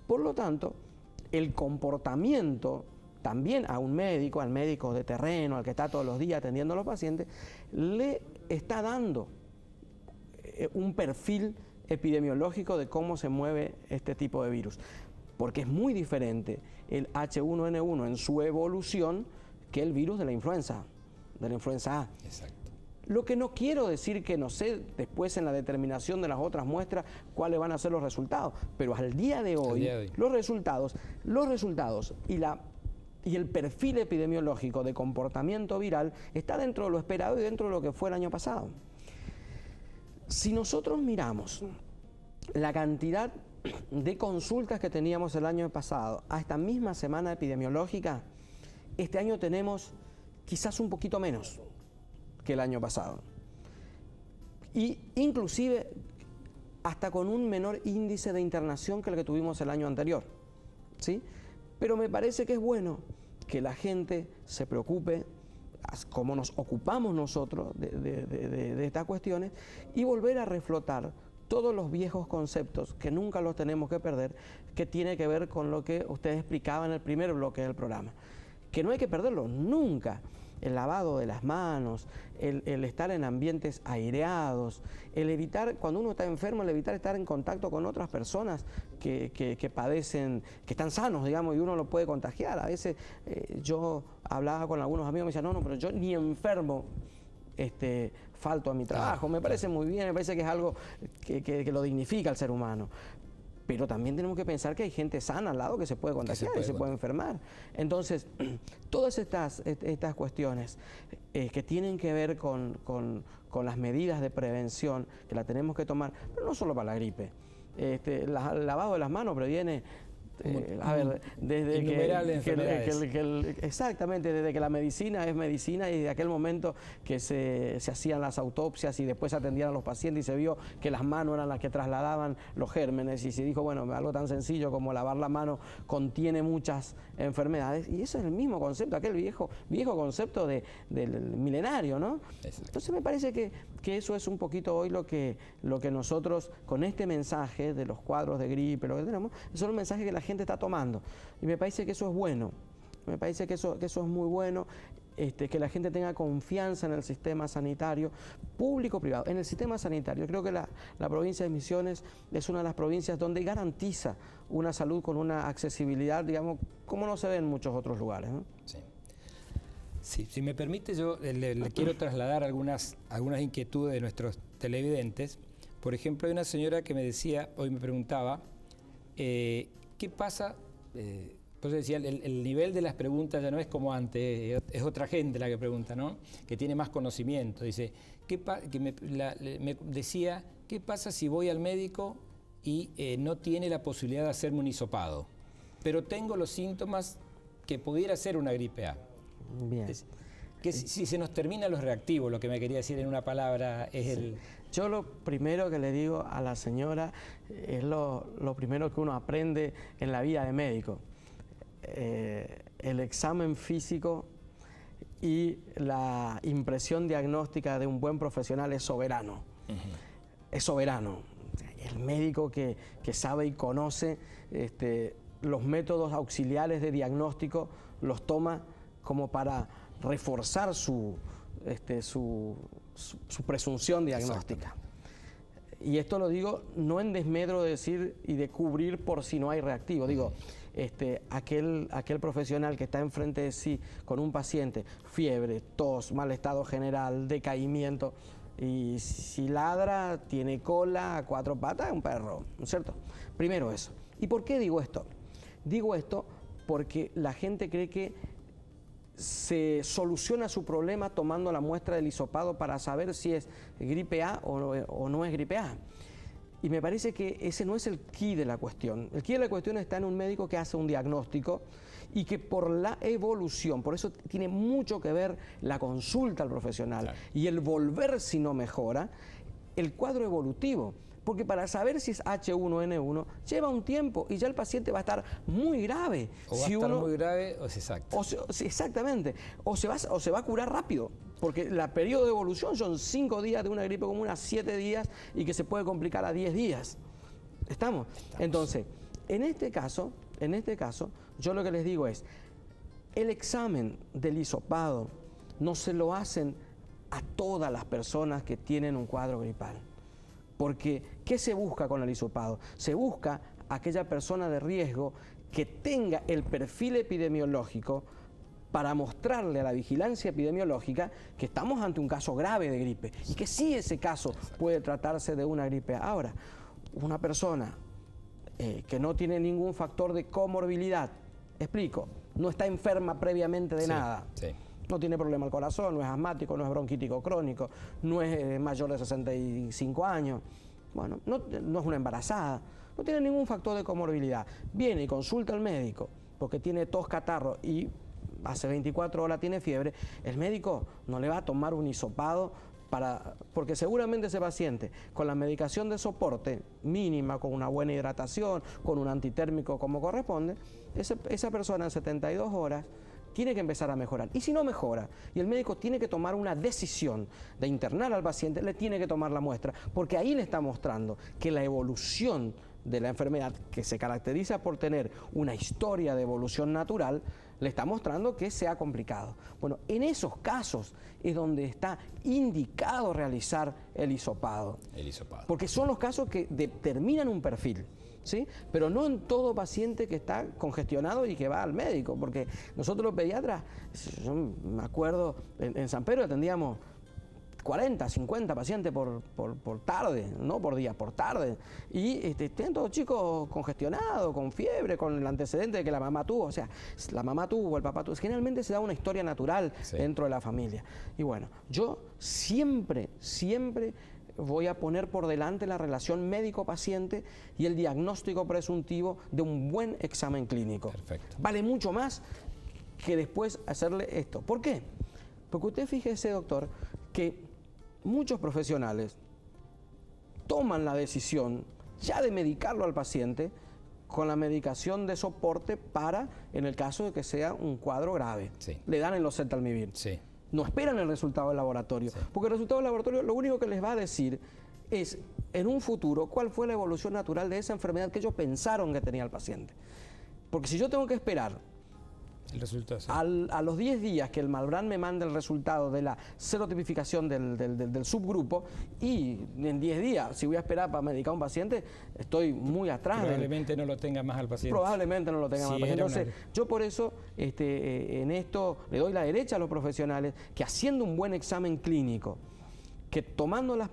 Por lo tanto, el comportamiento también a un médico, al médico de terreno, al que está todos los días atendiendo a los pacientes, le está dando un perfil epidemiológico de cómo se mueve este tipo de virus. Porque es muy diferente el H1N1 en su evolución que el virus de la influenza A. Exacto. Lo que no quiero decir que no sé después en la determinación de las otras muestras cuáles van a ser los resultados, pero al día de hoy, los resultados y el perfil epidemiológico de comportamiento viral está dentro de lo esperado y dentro de lo que fue el año pasado. Si nosotros miramos la cantidad de consultas que teníamos el año pasado a esta misma semana epidemiológica, este año tenemos quizás un poquito menos que el año pasado. Y inclusive hasta con un menor índice de internación que el que tuvimos el año anterior, ¿sí? Pero me parece que es bueno que la gente se preocupe, como nos ocupamos nosotros de estas cuestiones, y volver a reflotar todos los viejos conceptos que nunca los tenemos que perder, que tiene que ver con lo que ustedes explicaban en el primer bloque del programa. Que no hay que perderlo nunca. El lavado de las manos, el estar en ambientes aireados, el evitar, cuando uno está enfermo, el evitar estar en contacto con otras personas que padecen, que están sanos, digamos, y uno lo puede contagiar. A veces yo hablaba con algunos amigos y me decían, no, pero yo ni enfermo falto a mi trabajo. Me parece muy bien, me parece que es algo que lo dignifica al ser humano. pero también tenemos que pensar que hay gente sana al lado que se puede contagiar y se puede enfermar. Entonces, todas estas cuestiones que tienen que ver con las medidas de prevención que la tenemos que tomar, pero no solo para la gripe. El lavado de las manos previene, a ver, desde exactamente, desde que la medicina es medicina, y de aquel momento que se hacían las autopsias y después se atendían a los pacientes y se vio que las manos eran las que trasladaban los gérmenes, y se dijo, bueno, algo tan sencillo como lavar la mano contiene muchas enfermedades, y eso es el mismo concepto, aquel viejo concepto del milenario, ¿no? Exacto. Entonces me parece que eso es un poquito hoy lo que nosotros, con este mensaje de los cuadros de gripe, lo que tenemos, es un mensaje que la gente está tomando, y me parece que eso es bueno, me parece que eso es muy bueno, que la gente tenga confianza en el sistema sanitario, público-privado. En el sistema sanitario, creo que la provincia de Misiones es una de las provincias donde garantiza una salud con una accesibilidad, digamos, como no se ve en muchos otros lugares, ¿no? Sí. Sí, si me permite, yo le quiero trasladar algunas inquietudes de nuestros televidentes. Por ejemplo, hay una señora que me decía, hoy me preguntaba, ¿qué pasa? Pues decía, el nivel de las preguntas ya no es como antes, es otra gente la que pregunta, ¿no? Que tiene más conocimiento. Dice, me decía, ¿qué pasa si voy al médico y no tiene la posibilidad de hacerme un hisopado? Pero tengo los síntomas que pudiera ser una gripe A. Bien. Que si se nos terminan los reactivos, lo que me quería decir en una palabra es el... Yo lo primero que le digo a la señora es lo primero que uno aprende en la vida de médico. El examen físico y la impresión diagnóstica de un buen profesional es soberano. Es soberano. El médico que sabe y conoce los métodos auxiliares de diagnóstico los toma como para reforzar su presunción diagnóstica. Y esto lo digo no en desmedro de decir y de cubrir por si no hay reactivo. Digo, aquel profesional que está enfrente de sí con un paciente, fiebre, tos, mal estado general, decaimiento, y si ladra, tiene cola, a cuatro patas, es un perro, ¿no es cierto? Primero eso. ¿Y por qué digo esto? Digo esto porque la gente cree que se soluciona su problema tomando la muestra del hisopado para saber si es gripe A o no es gripe A. Y me parece que ese no es el quid de la cuestión. El quid de la cuestión está en un médico que hace un diagnóstico y que por la evolución, por eso tiene mucho que ver la consulta al profesional, claro, y el volver si no mejora, el cuadro evolutivo. Porque para saber si es H1N1 lleva un tiempo y ya el paciente va a estar muy grave. O va a estar muy grave o es exacto. Exactamente. O se va a curar rápido. Porque el periodo de evolución son 5 días de una gripe común a 7 días y que se puede complicar a 10 días. ¿Estamos? Entonces, en este caso, yo lo que les digo es, el examen del hisopado no se lo hacen a todas las personas que tienen un cuadro gripal. Porque, ¿qué se busca con el hisopado? Se busca aquella persona de riesgo que tenga el perfil epidemiológico para mostrarle a la vigilancia epidemiológica que estamos ante un caso grave de gripe y que sí ese caso puede tratarse de una gripe. Ahora, una persona que no tiene ningún factor de comorbilidad, explico, no está enferma previamente de nada. Sí. No tiene problema al corazón, no es asmático, no es bronquítico crónico, no es mayor de 65 años, bueno, no es una embarazada, no tiene ningún factor de comorbilidad. Viene y consulta al médico porque tiene tos, catarro y hace 24 horas tiene fiebre, el médico no le va a tomar un hisopado porque seguramente ese paciente con la medicación de soporte mínima, con una buena hidratación, con un antitérmico como corresponde, esa persona en 72 horas tiene que empezar a mejorar. Y si no mejora, y el médico tiene que tomar una decisión de internar al paciente, le tiene que tomar la muestra, porque ahí le está mostrando que la evolución de la enfermedad, que se caracteriza por tener una historia de evolución natural, le está mostrando que se ha complicado. Bueno, en esos casos es donde está indicado realizar el hisopado. Porque son los casos que determinan un perfil. ¿Sí? Pero no en todo paciente que está congestionado y que va al médico, porque nosotros los pediatras, yo me acuerdo, en San Pedro atendíamos 40, 50 pacientes por tarde, no por día, por tarde. Y tienen todos chicos congestionados, con fiebre, con el antecedente de que la mamá tuvo. O sea, la mamá tuvo, el papá tuvo. Generalmente se da una historia natural dentro de la familia. Y bueno, yo siempre voy a poner por delante la relación médico-paciente y el diagnóstico presuntivo de un buen examen clínico. Perfecto. Vale mucho más que después hacerle esto. ¿Por qué? Porque usted fíjese, doctor, que muchos profesionales toman la decisión ya de medicarlo al paciente con la medicación de soporte para, en el caso de que sea un cuadro grave. Sí. Le dan el oseltamivir. Sí. No esperan el resultado del laboratorio, porque el resultado del laboratorio lo único que les va a decir es, en un futuro, cuál fue la evolución natural de esa enfermedad que ellos pensaron que tenía el paciente. Porque si yo tengo que esperar el resultado, a los 10 días que el Malbrán me mande el resultado de la serotipificación del subgrupo, y en 10 días, si voy a esperar para medicar a un paciente, estoy muy atrás. Probablemente no lo tenga más al paciente. Probablemente no lo tenga más al paciente. Entonces, yo por eso en esto le doy la derecha a los profesionales que, haciendo un buen examen clínico, que tomando las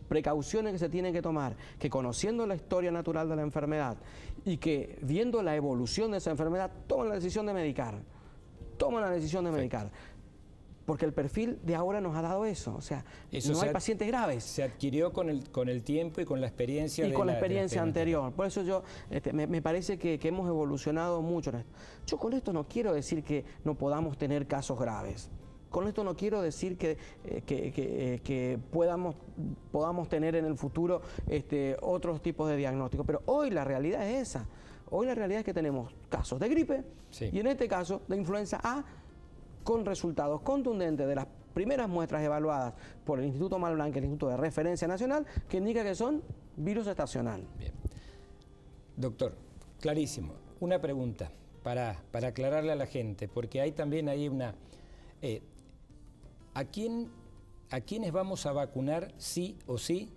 precauciones que se tienen que tomar, que conociendo la historia natural de la enfermedad y que viendo la evolución de esa enfermedad, toman la decisión de medicar. Toman la decisión de medicar. Porque el perfil de ahora nos ha dado eso. O sea, no hay pacientes graves. Se adquirió con el tiempo y con la experiencia. Y con la experiencia anterior. Por eso yo, me parece que hemos evolucionado mucho en esto. Yo con esto no quiero decir que no podamos tener casos graves. Con esto no quiero decir que podamos tener en el futuro otros tipos de diagnósticos, pero hoy la realidad es esa. Hoy la realidad es que tenemos casos de gripe y en este caso de influenza A con resultados contundentes de las primeras muestras evaluadas por el Instituto Malbrán, que es el Instituto de Referencia Nacional, que indica que son virus estacional. Bien. Doctor, clarísimo. Una pregunta para aclararle a la gente, porque hay también ahí una... ¿A quiénes vamos a vacunar sí o sí,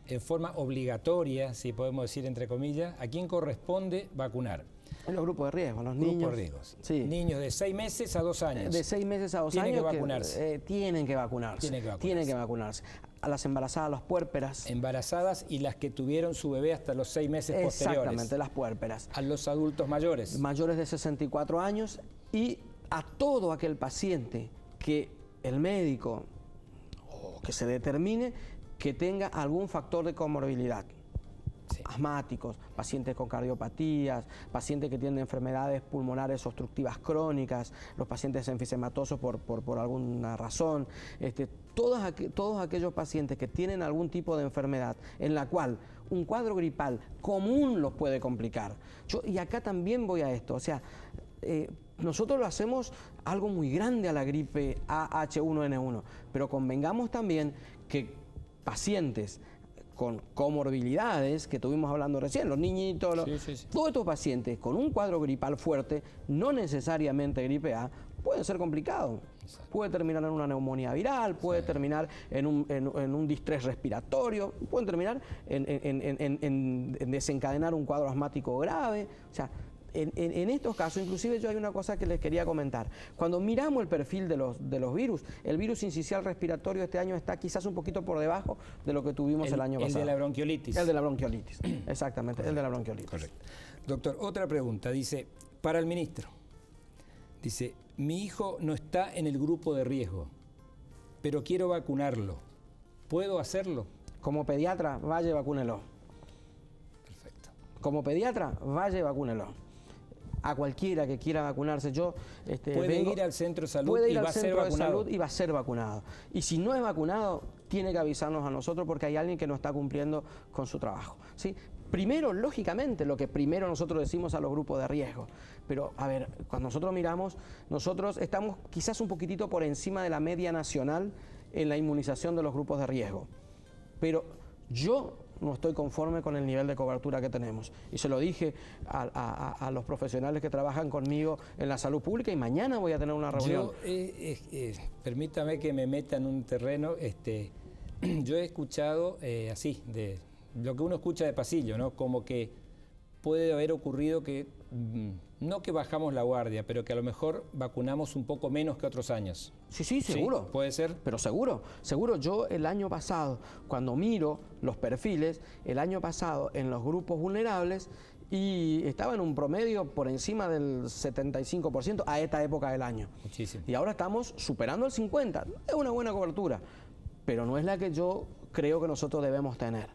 en forma obligatoria, si podemos decir entre comillas? ¿A quién corresponde vacunar? En los grupos de riesgo, los niños. Grupos de riesgos. Sí. Niños de 6 meses a 2 años. De 6 meses a 2 años. Tienen que vacunarse. Tienen que vacunarse. Tienen que vacunarse. A las embarazadas, a las puérperas. Embarazadas y las que tuvieron su bebé hasta los 6 meses posteriores. Exactamente, las puérperas. A los adultos mayores. Mayores de 64 años y a todo aquel paciente que el médico o que se determine que tenga algún factor de comorbilidad. Sí. Asmáticos, pacientes con cardiopatías, pacientes que tienen enfermedades pulmonares obstructivas crónicas, los pacientes enfisematosos por alguna razón, todos aquellos pacientes que tienen algún tipo de enfermedad en la cual un cuadro gripal común los puede complicar. Y acá también voy a esto, o sea, nosotros lo hacemos algo muy grande a la gripe H1N1, pero convengamos también que pacientes con comorbilidades, que estuvimos hablando recién, los niñitos, todos estos pacientes con un cuadro gripal fuerte, no necesariamente gripe A, pueden ser complicados. Puede terminar en una neumonía viral, puede terminar en un distrés respiratorio, pueden terminar en desencadenar un cuadro asmático grave. O sea, en estos casos, inclusive yo hay una cosa que les quería comentar. Cuando miramos el perfil de los virus, el virus sincicial respiratorio este año está quizás un poquito por debajo de lo que tuvimos el año pasado. El de la bronquiolitis. El de la bronquiolitis, exactamente, el de la bronquiolitis. Correcto. Doctor, otra pregunta, dice, para el ministro, dice, mi hijo no está en el grupo de riesgo, pero quiero vacunarlo, ¿puedo hacerlo? Como pediatra, vaya y vacúnelo. Perfecto. Como pediatra, vaya y vacúnelo. A cualquiera que quiera vacunarse, puede ir al centro de salud y va a ser vacunado. Y va a ser vacunado. Y si no es vacunado, tiene que avisarnos a nosotros porque hay alguien que no está cumpliendo con su trabajo, ¿sí? Primero, lógicamente, lo que primero nosotros decimos a los grupos de riesgo. Pero, a ver, cuando nosotros miramos, nosotros estamos quizás un poquitito por encima de la media nacional en la inmunización de los grupos de riesgo. Pero yo no estoy conforme con el nivel de cobertura que tenemos. Y se lo dije a los profesionales que trabajan conmigo en la salud pública y mañana voy a tener una reunión. Permítame que me meta en un terreno. Yo he escuchado así, de lo que uno escucha de pasillo, ¿no? Como que puede haber ocurrido que no que bajamos la guardia, pero que a lo mejor vacunamos un poco menos que otros años. Sí, sí, seguro. ¿Sí? ¿Puede ser? Pero seguro, seguro. Yo el año pasado, cuando miro los perfiles, el año pasado en los grupos vulnerables, y estaba en un promedio por encima del 75% a esta época del año. Muchísimo. Y ahora estamos superando el 50%. Es una buena cobertura, pero no es la que yo creo que nosotros debemos tener.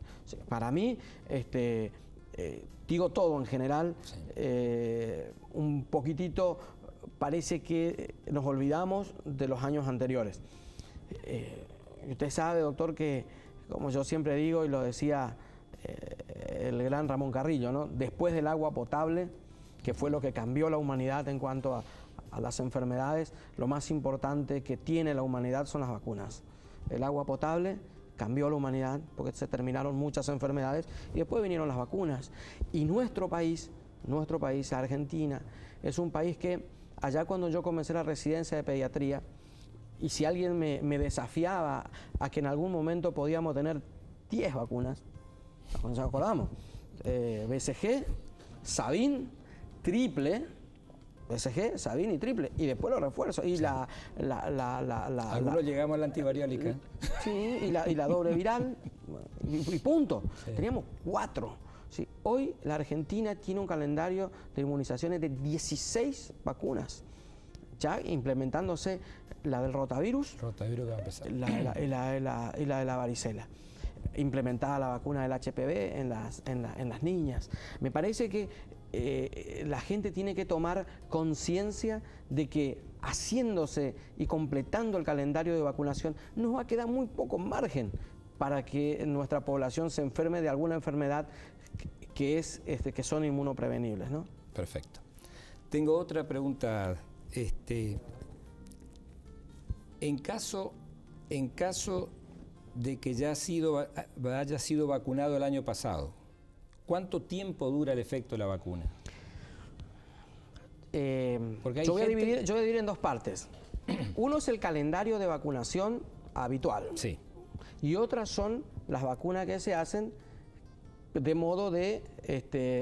Para mí, digo todo en general, sí. Un poquitito parece que nos olvidamos de los años anteriores. Usted sabe, doctor, que como yo siempre digo y lo decía el gran Ramón Carrillo, ¿no? Después del agua potable, que fue lo que cambió la humanidad en cuanto a las enfermedades, lo más importante que tiene la humanidad son las vacunas. El agua potable cambió la humanidad porque se terminaron muchas enfermedades y después vinieron las vacunas. Y nuestro país, Argentina, es un país que allá cuando yo comencé la residencia de pediatría, y si alguien me desafiaba a que en algún momento podíamos tener 10 vacunas, ¿nos acordamos? BCG, Sabin, triple, BCG, Sabin y triple, y después los refuerzos, y algunos llegamos a la antivariólica. Sí, y la doble viral, y punto. Sí. Teníamos 4. Sí. Hoy la Argentina tiene un calendario de inmunizaciones de 16 vacunas, ya implementándose la del rotavirus, Rotavirus que va a empezar. y la de la varicela. Implementada la vacuna del HPV en las niñas. Me parece que la gente tiene que tomar conciencia de que haciéndose y completando el calendario de vacunación nos va a quedar muy poco margen para que nuestra población se enferme de alguna enfermedad que son inmunoprevenibles, ¿no? Perfecto. Tengo otra pregunta. En caso de que ya haya sido vacunado el año pasado, ¿cuánto tiempo dura el efecto de la vacuna? Yo voy a dividir en dos partes. Uno es el calendario de vacunación habitual. Sí. Y otras son las vacunas que se hacen de modo de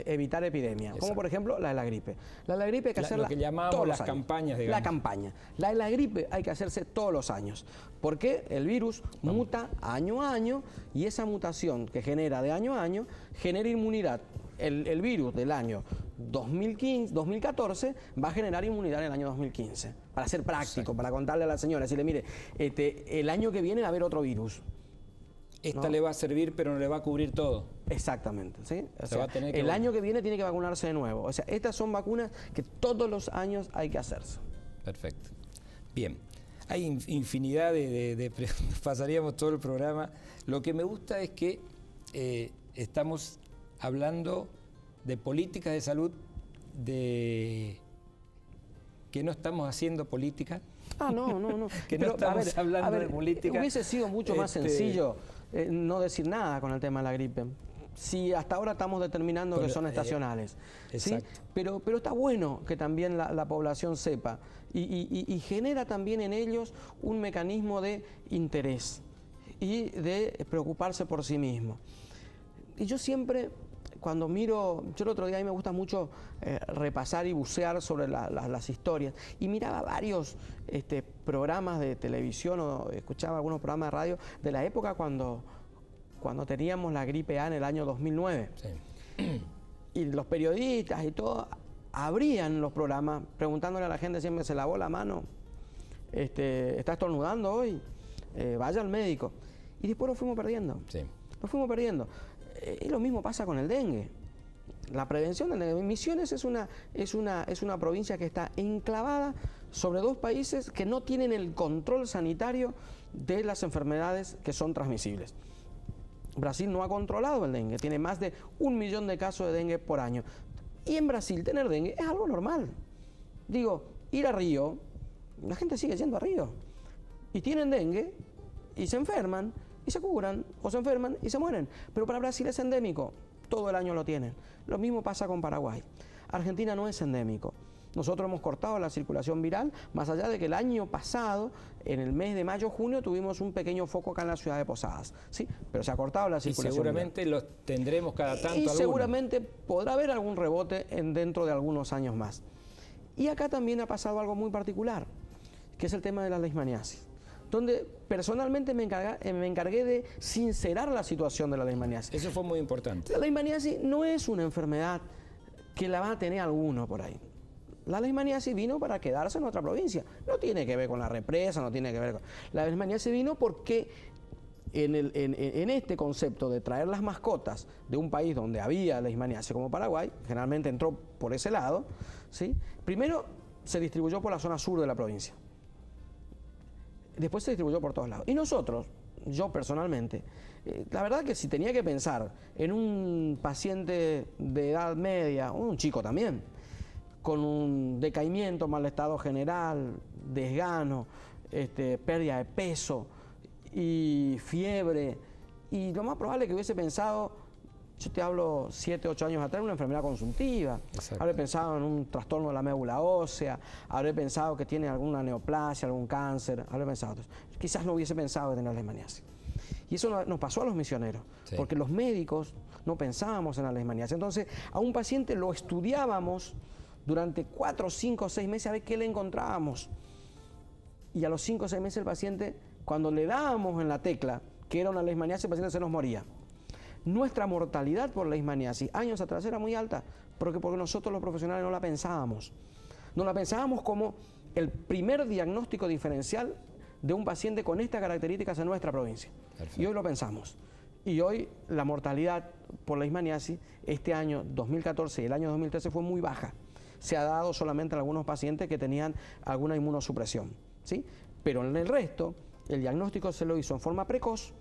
evitar epidemias, como por ejemplo la de la gripe. La de la gripe hay que hacerla lo que llamamos todos las los años. campañas, digamos. La campaña. La de la gripe hay que hacerse todos los años, porque el virus muta año a año y esa mutación que genera de año a año genera inmunidad. El virus del año 2014 va a generar inmunidad en el año 2015. Para ser práctico, para contarle a la señora, decirle, mire, el año que viene va a haber otro virus. Esta le va a servir, pero no le va a cubrir todo. Exactamente, ¿sí? O sea, va a tener que el año que viene tiene que vacunarse de nuevo. O sea, estas son vacunas que todos los años hay que hacerse. Perfecto. Bien. Hay infinidad de preguntas. Pasaríamos todo el programa. Lo que me gusta es que estamos hablando de políticas de salud, que no estamos haciendo política. No. Que no estamos hablando de política. Hubiese sido mucho más sencillo no decir nada con el tema de la gripe. Si hasta ahora estamos determinando que son estacionales. ¿Sí? Pero está bueno que también la población sepa y genera también en ellos un mecanismo de interés y de preocuparse por sí mismo. Y yo siempre, cuando miro, yo el otro día a mí me gusta mucho repasar y bucear sobre las historias, y miraba varios programas de televisión o escuchaba algunos programas de radio de la época cuando teníamos la gripe A en el año 2009. Sí. Y los periodistas y todo abrían los programas preguntándole a la gente siempre, ¿se lavó la mano? ¿Está estornudando hoy? Vaya al médico. Y después lo fuimos perdiendo. Sí. Lo fuimos perdiendo. Y lo mismo pasa con el dengue. La prevención del dengue. Misiones es una provincia que está enclavada sobre dos países que no tienen el control sanitario de las enfermedades que son transmisibles. Brasil no ha controlado el dengue, tiene más de 1 millón de casos de dengue por año. Y en Brasil tener dengue es algo normal. Digo, ir a Río, la gente sigue yendo a Río. Y tienen dengue y se enferman y se curan, o se enferman y se mueren. Pero para Brasil es endémico, todo el año lo tienen. Lo mismo pasa con Paraguay. Argentina no es endémico. Nosotros hemos cortado la circulación viral, más allá de que el año pasado, en el mes de mayo-junio, tuvimos un pequeño foco acá en la ciudad de Posadas, ¿sí? Pero se ha cortado la circulación viral. Y seguramente los tendremos cada tanto. Y seguramente podrá haber algún rebote dentro de algunos años más. Y acá también ha pasado algo muy particular, que es el tema de la leishmaniasis, donde personalmente me encargué de sincerar la situación de la leishmaniasis. Eso fue muy importante. La leishmaniasis no es una enfermedad que la va a tener alguno por ahí. La leishmaniasis vino para quedarse en nuestra provincia. No tiene que ver con la represa, no tiene que ver con... La leishmaniasis vino porque en este concepto de traer las mascotas de un país donde había leishmaniasis como Paraguay, generalmente entró por ese lado, ¿sí? Primero se distribuyó por la zona sur de la provincia. Después se distribuyó por todos lados. Y nosotros, yo personalmente, la verdad que si tenía que pensar en un paciente de edad media, un chico también, con un decaimiento, mal estado general, desgano, pérdida de peso y fiebre, y lo más probable es que hubiese pensado, yo te hablo 7, 8 años atrás, una enfermedad consuntiva. Exacto. Habré pensado en un trastorno de la médula ósea, habré pensado que tiene alguna neoplasia, algún cáncer, habré pensado. Quizás no hubiese pensado de tener leishmaniasis. Y eso nos pasó a los misioneros, sí, porque los médicos no pensábamos en la leishmaniasis. Entonces, a un paciente lo estudiábamos durante 4, 5, 6 meses a ver qué le encontrábamos. Y a los 5 o 6 meses el paciente, cuando le dábamos en la tecla que era una leishmaniasis, el paciente se nos moría. Nuestra mortalidad por leishmaniasis años atrás era muy alta, porque nosotros los profesionales no la pensábamos. No la pensábamos como el primer diagnóstico diferencial de un paciente con estas características en nuestra provincia. Perfecto. Y hoy lo pensamos. Y hoy la mortalidad por leishmaniasis este año 2014 y el año 2013 fue muy baja. Se ha dado solamente a algunos pacientes que tenían alguna inmunosupresión, ¿sí? Pero en el resto, el diagnóstico se lo hizo en forma precoz.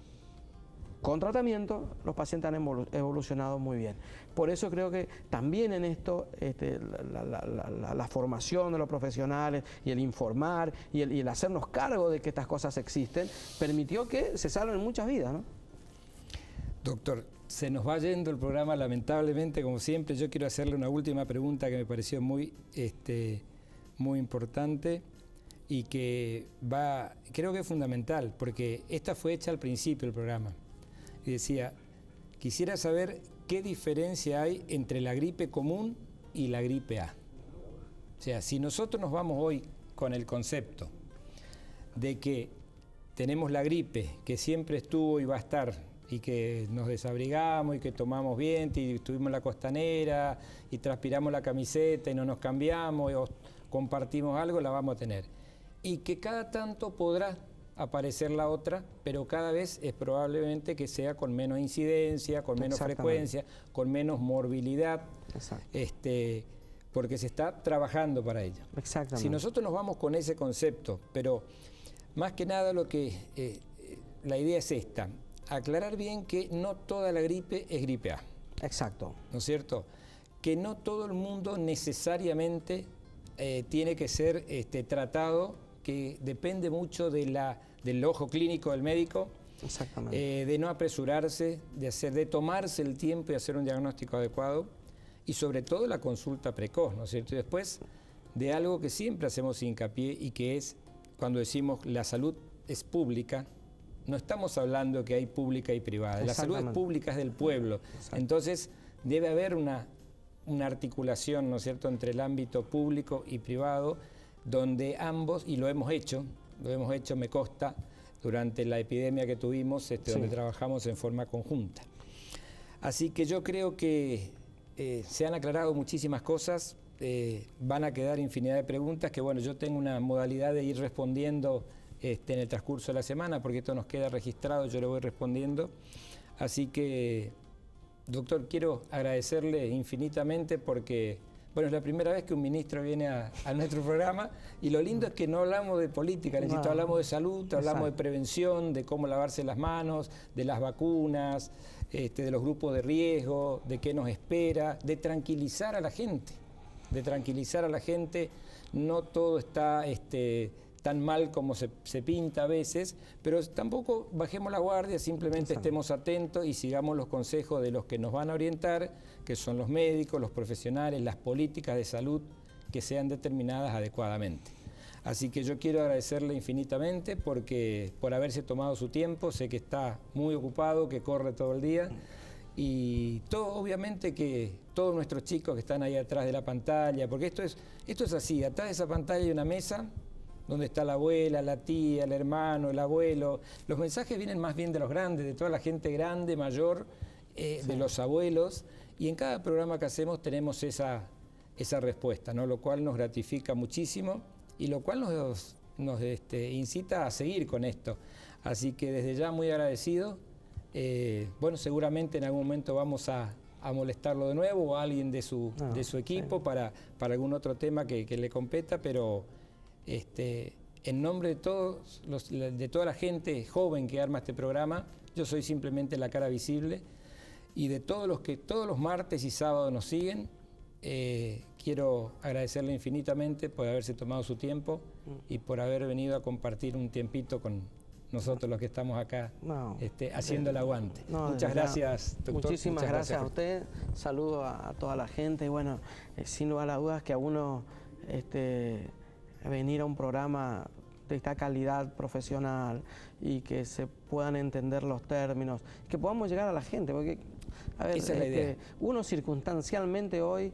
Con tratamiento, los pacientes han evolucionado muy bien. Por eso creo que también en esto la formación de los profesionales y el informar y el hacernos cargo de que estas cosas existen permitió que se salven muchas vidas, ¿no? Doctor, se nos va yendo el programa lamentablemente, como siempre. Yo quiero hacerle una última pregunta que me pareció muy importante y que creo que es fundamental, porque esta fue hecha al principio del programa. Y decía, quisiera saber qué diferencia hay entre la gripe común y la gripe A. O sea, si nosotros nos vamos hoy con el concepto de que tenemos la gripe que siempre estuvo y va a estar, y que nos desabrigamos y que tomamos viento y estuvimos en la costanera y transpiramos la camiseta y no nos cambiamos o compartimos algo, la vamos a tener. Y que cada tanto podrá aparecer la otra, pero cada vez es probablemente que sea con menos incidencia, con menos frecuencia, con menos morbilidad, porque se está trabajando para ello. Exactamente. Si nosotros nos vamos con ese concepto, pero más que nada la idea es esta, aclarar bien que no toda la gripe es gripe A. Exacto. ¿No es cierto? Que no todo el mundo necesariamente tiene que ser tratado, que depende mucho del ojo clínico del médico. Exactamente. De no apresurarse, de tomarse el tiempo y hacer un diagnóstico adecuado, y sobre todo la consulta precoz, ¿no es cierto? Y después de algo que siempre hacemos hincapié y que es cuando decimos la salud es pública, no estamos hablando que hay pública y privada. La salud es pública, es del pueblo. Exacto. Entonces debe haber una articulación, ¿no es cierto?, entre el ámbito público y privado, donde ambos, y lo hemos hecho, me consta, durante la epidemia que tuvimos, sí, donde trabajamos en forma conjunta. Así que yo creo que se han aclarado muchísimas cosas, van a quedar infinidad de preguntas que, bueno, yo tengo una modalidad de ir respondiendo en el transcurso de la semana, porque esto nos queda registrado, yo lo voy respondiendo. Así que, doctor, quiero agradecerle infinitamente porque, bueno, es la primera vez que un ministro viene a nuestro programa, y lo lindo es que no hablamos de política, hablamos de salud, hablamos de prevención, de cómo lavarse las manos, de las vacunas, de los grupos de riesgo, de qué nos espera, de tranquilizar a la gente, No todo está tan mal como se pinta a veces, pero tampoco bajemos la guardia, simplemente estemos atentos y sigamos los consejos de los que nos van a orientar, que son los médicos, los profesionales, las políticas de salud que sean determinadas adecuadamente. Así que yo quiero agradecerle infinitamente por haberse tomado su tiempo, sé que está muy ocupado, que corre todo el día, y obviamente que todos nuestros chicos que están ahí atrás de la pantalla, porque esto es así, atrás de esa pantalla hay una mesa donde está la abuela, la tía, el hermano, el abuelo. Los mensajes vienen más bien de los grandes, de toda la gente grande, mayor, de los abuelos, y en cada programa que hacemos tenemos esa respuesta, ¿no? Lo cual nos gratifica muchísimo y lo cual nos incita a seguir con esto. Así que desde ya muy agradecido. Bueno, seguramente en algún momento vamos a molestarlo de nuevo o a alguien de su equipo para algún otro tema que le competa, pero en nombre de todos de toda la gente joven que arma este programa, yo soy simplemente la cara visible, y de todos los que todos los martes y sábados nos siguen, quiero agradecerle infinitamente por haberse tomado su tiempo y por haber venido a compartir un tiempito con nosotros los que estamos acá haciendo el aguante. Muchas gracias, doctor. Muchísimas gracias a usted. Saludo a toda la gente. Y bueno, sin lugar a dudas que a uno venir a un programa de esta calidad profesional y que se puedan entender los términos, que podamos llegar a la gente, porque a ver, esa es la idea. Uno circunstancialmente hoy,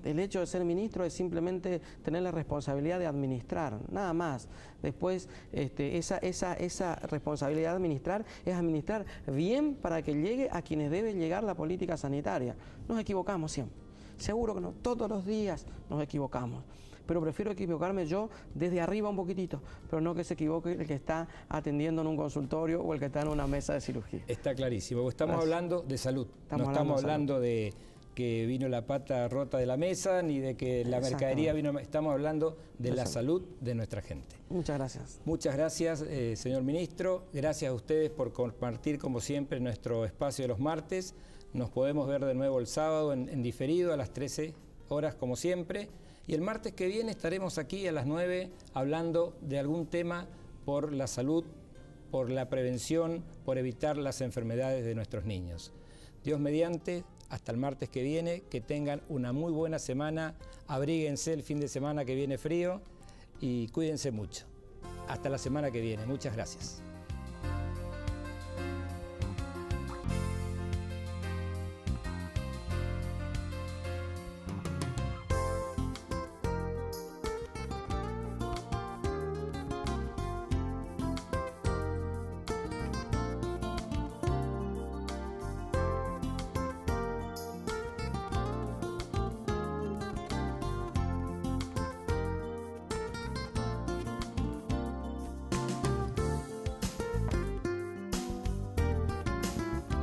el hecho de ser ministro es simplemente tener la responsabilidad de administrar, nada más. Después, esa responsabilidad de administrar es administrar bien para que llegue a quienes debe llegar la política sanitaria. Nos equivocamos siempre, seguro que no, todos los días nos equivocamos. Pero prefiero equivocarme yo desde arriba un poquitito, pero no que se equivoque el que está atendiendo en un consultorio o el que está en una mesa de cirugía. Está clarísimo, porque estamos hablando de salud, no estamos hablando de que vino la pata rota de la mesa, ni de que la mercadería vino, estamos hablando de la salud de nuestra gente. Muchas gracias. Muchas gracias, señor ministro, gracias a ustedes por compartir como siempre nuestro espacio de los martes. Nos podemos ver de nuevo el sábado en diferido a las 13 horas como siempre. Y el martes que viene estaremos aquí a las 9 hablando de algún tema por la salud, por la prevención, por evitar las enfermedades de nuestros niños. Dios mediante, hasta el martes que viene, que tengan una muy buena semana, abríguense el fin de semana que viene frío y cuídense mucho. Hasta la semana que viene, muchas gracias.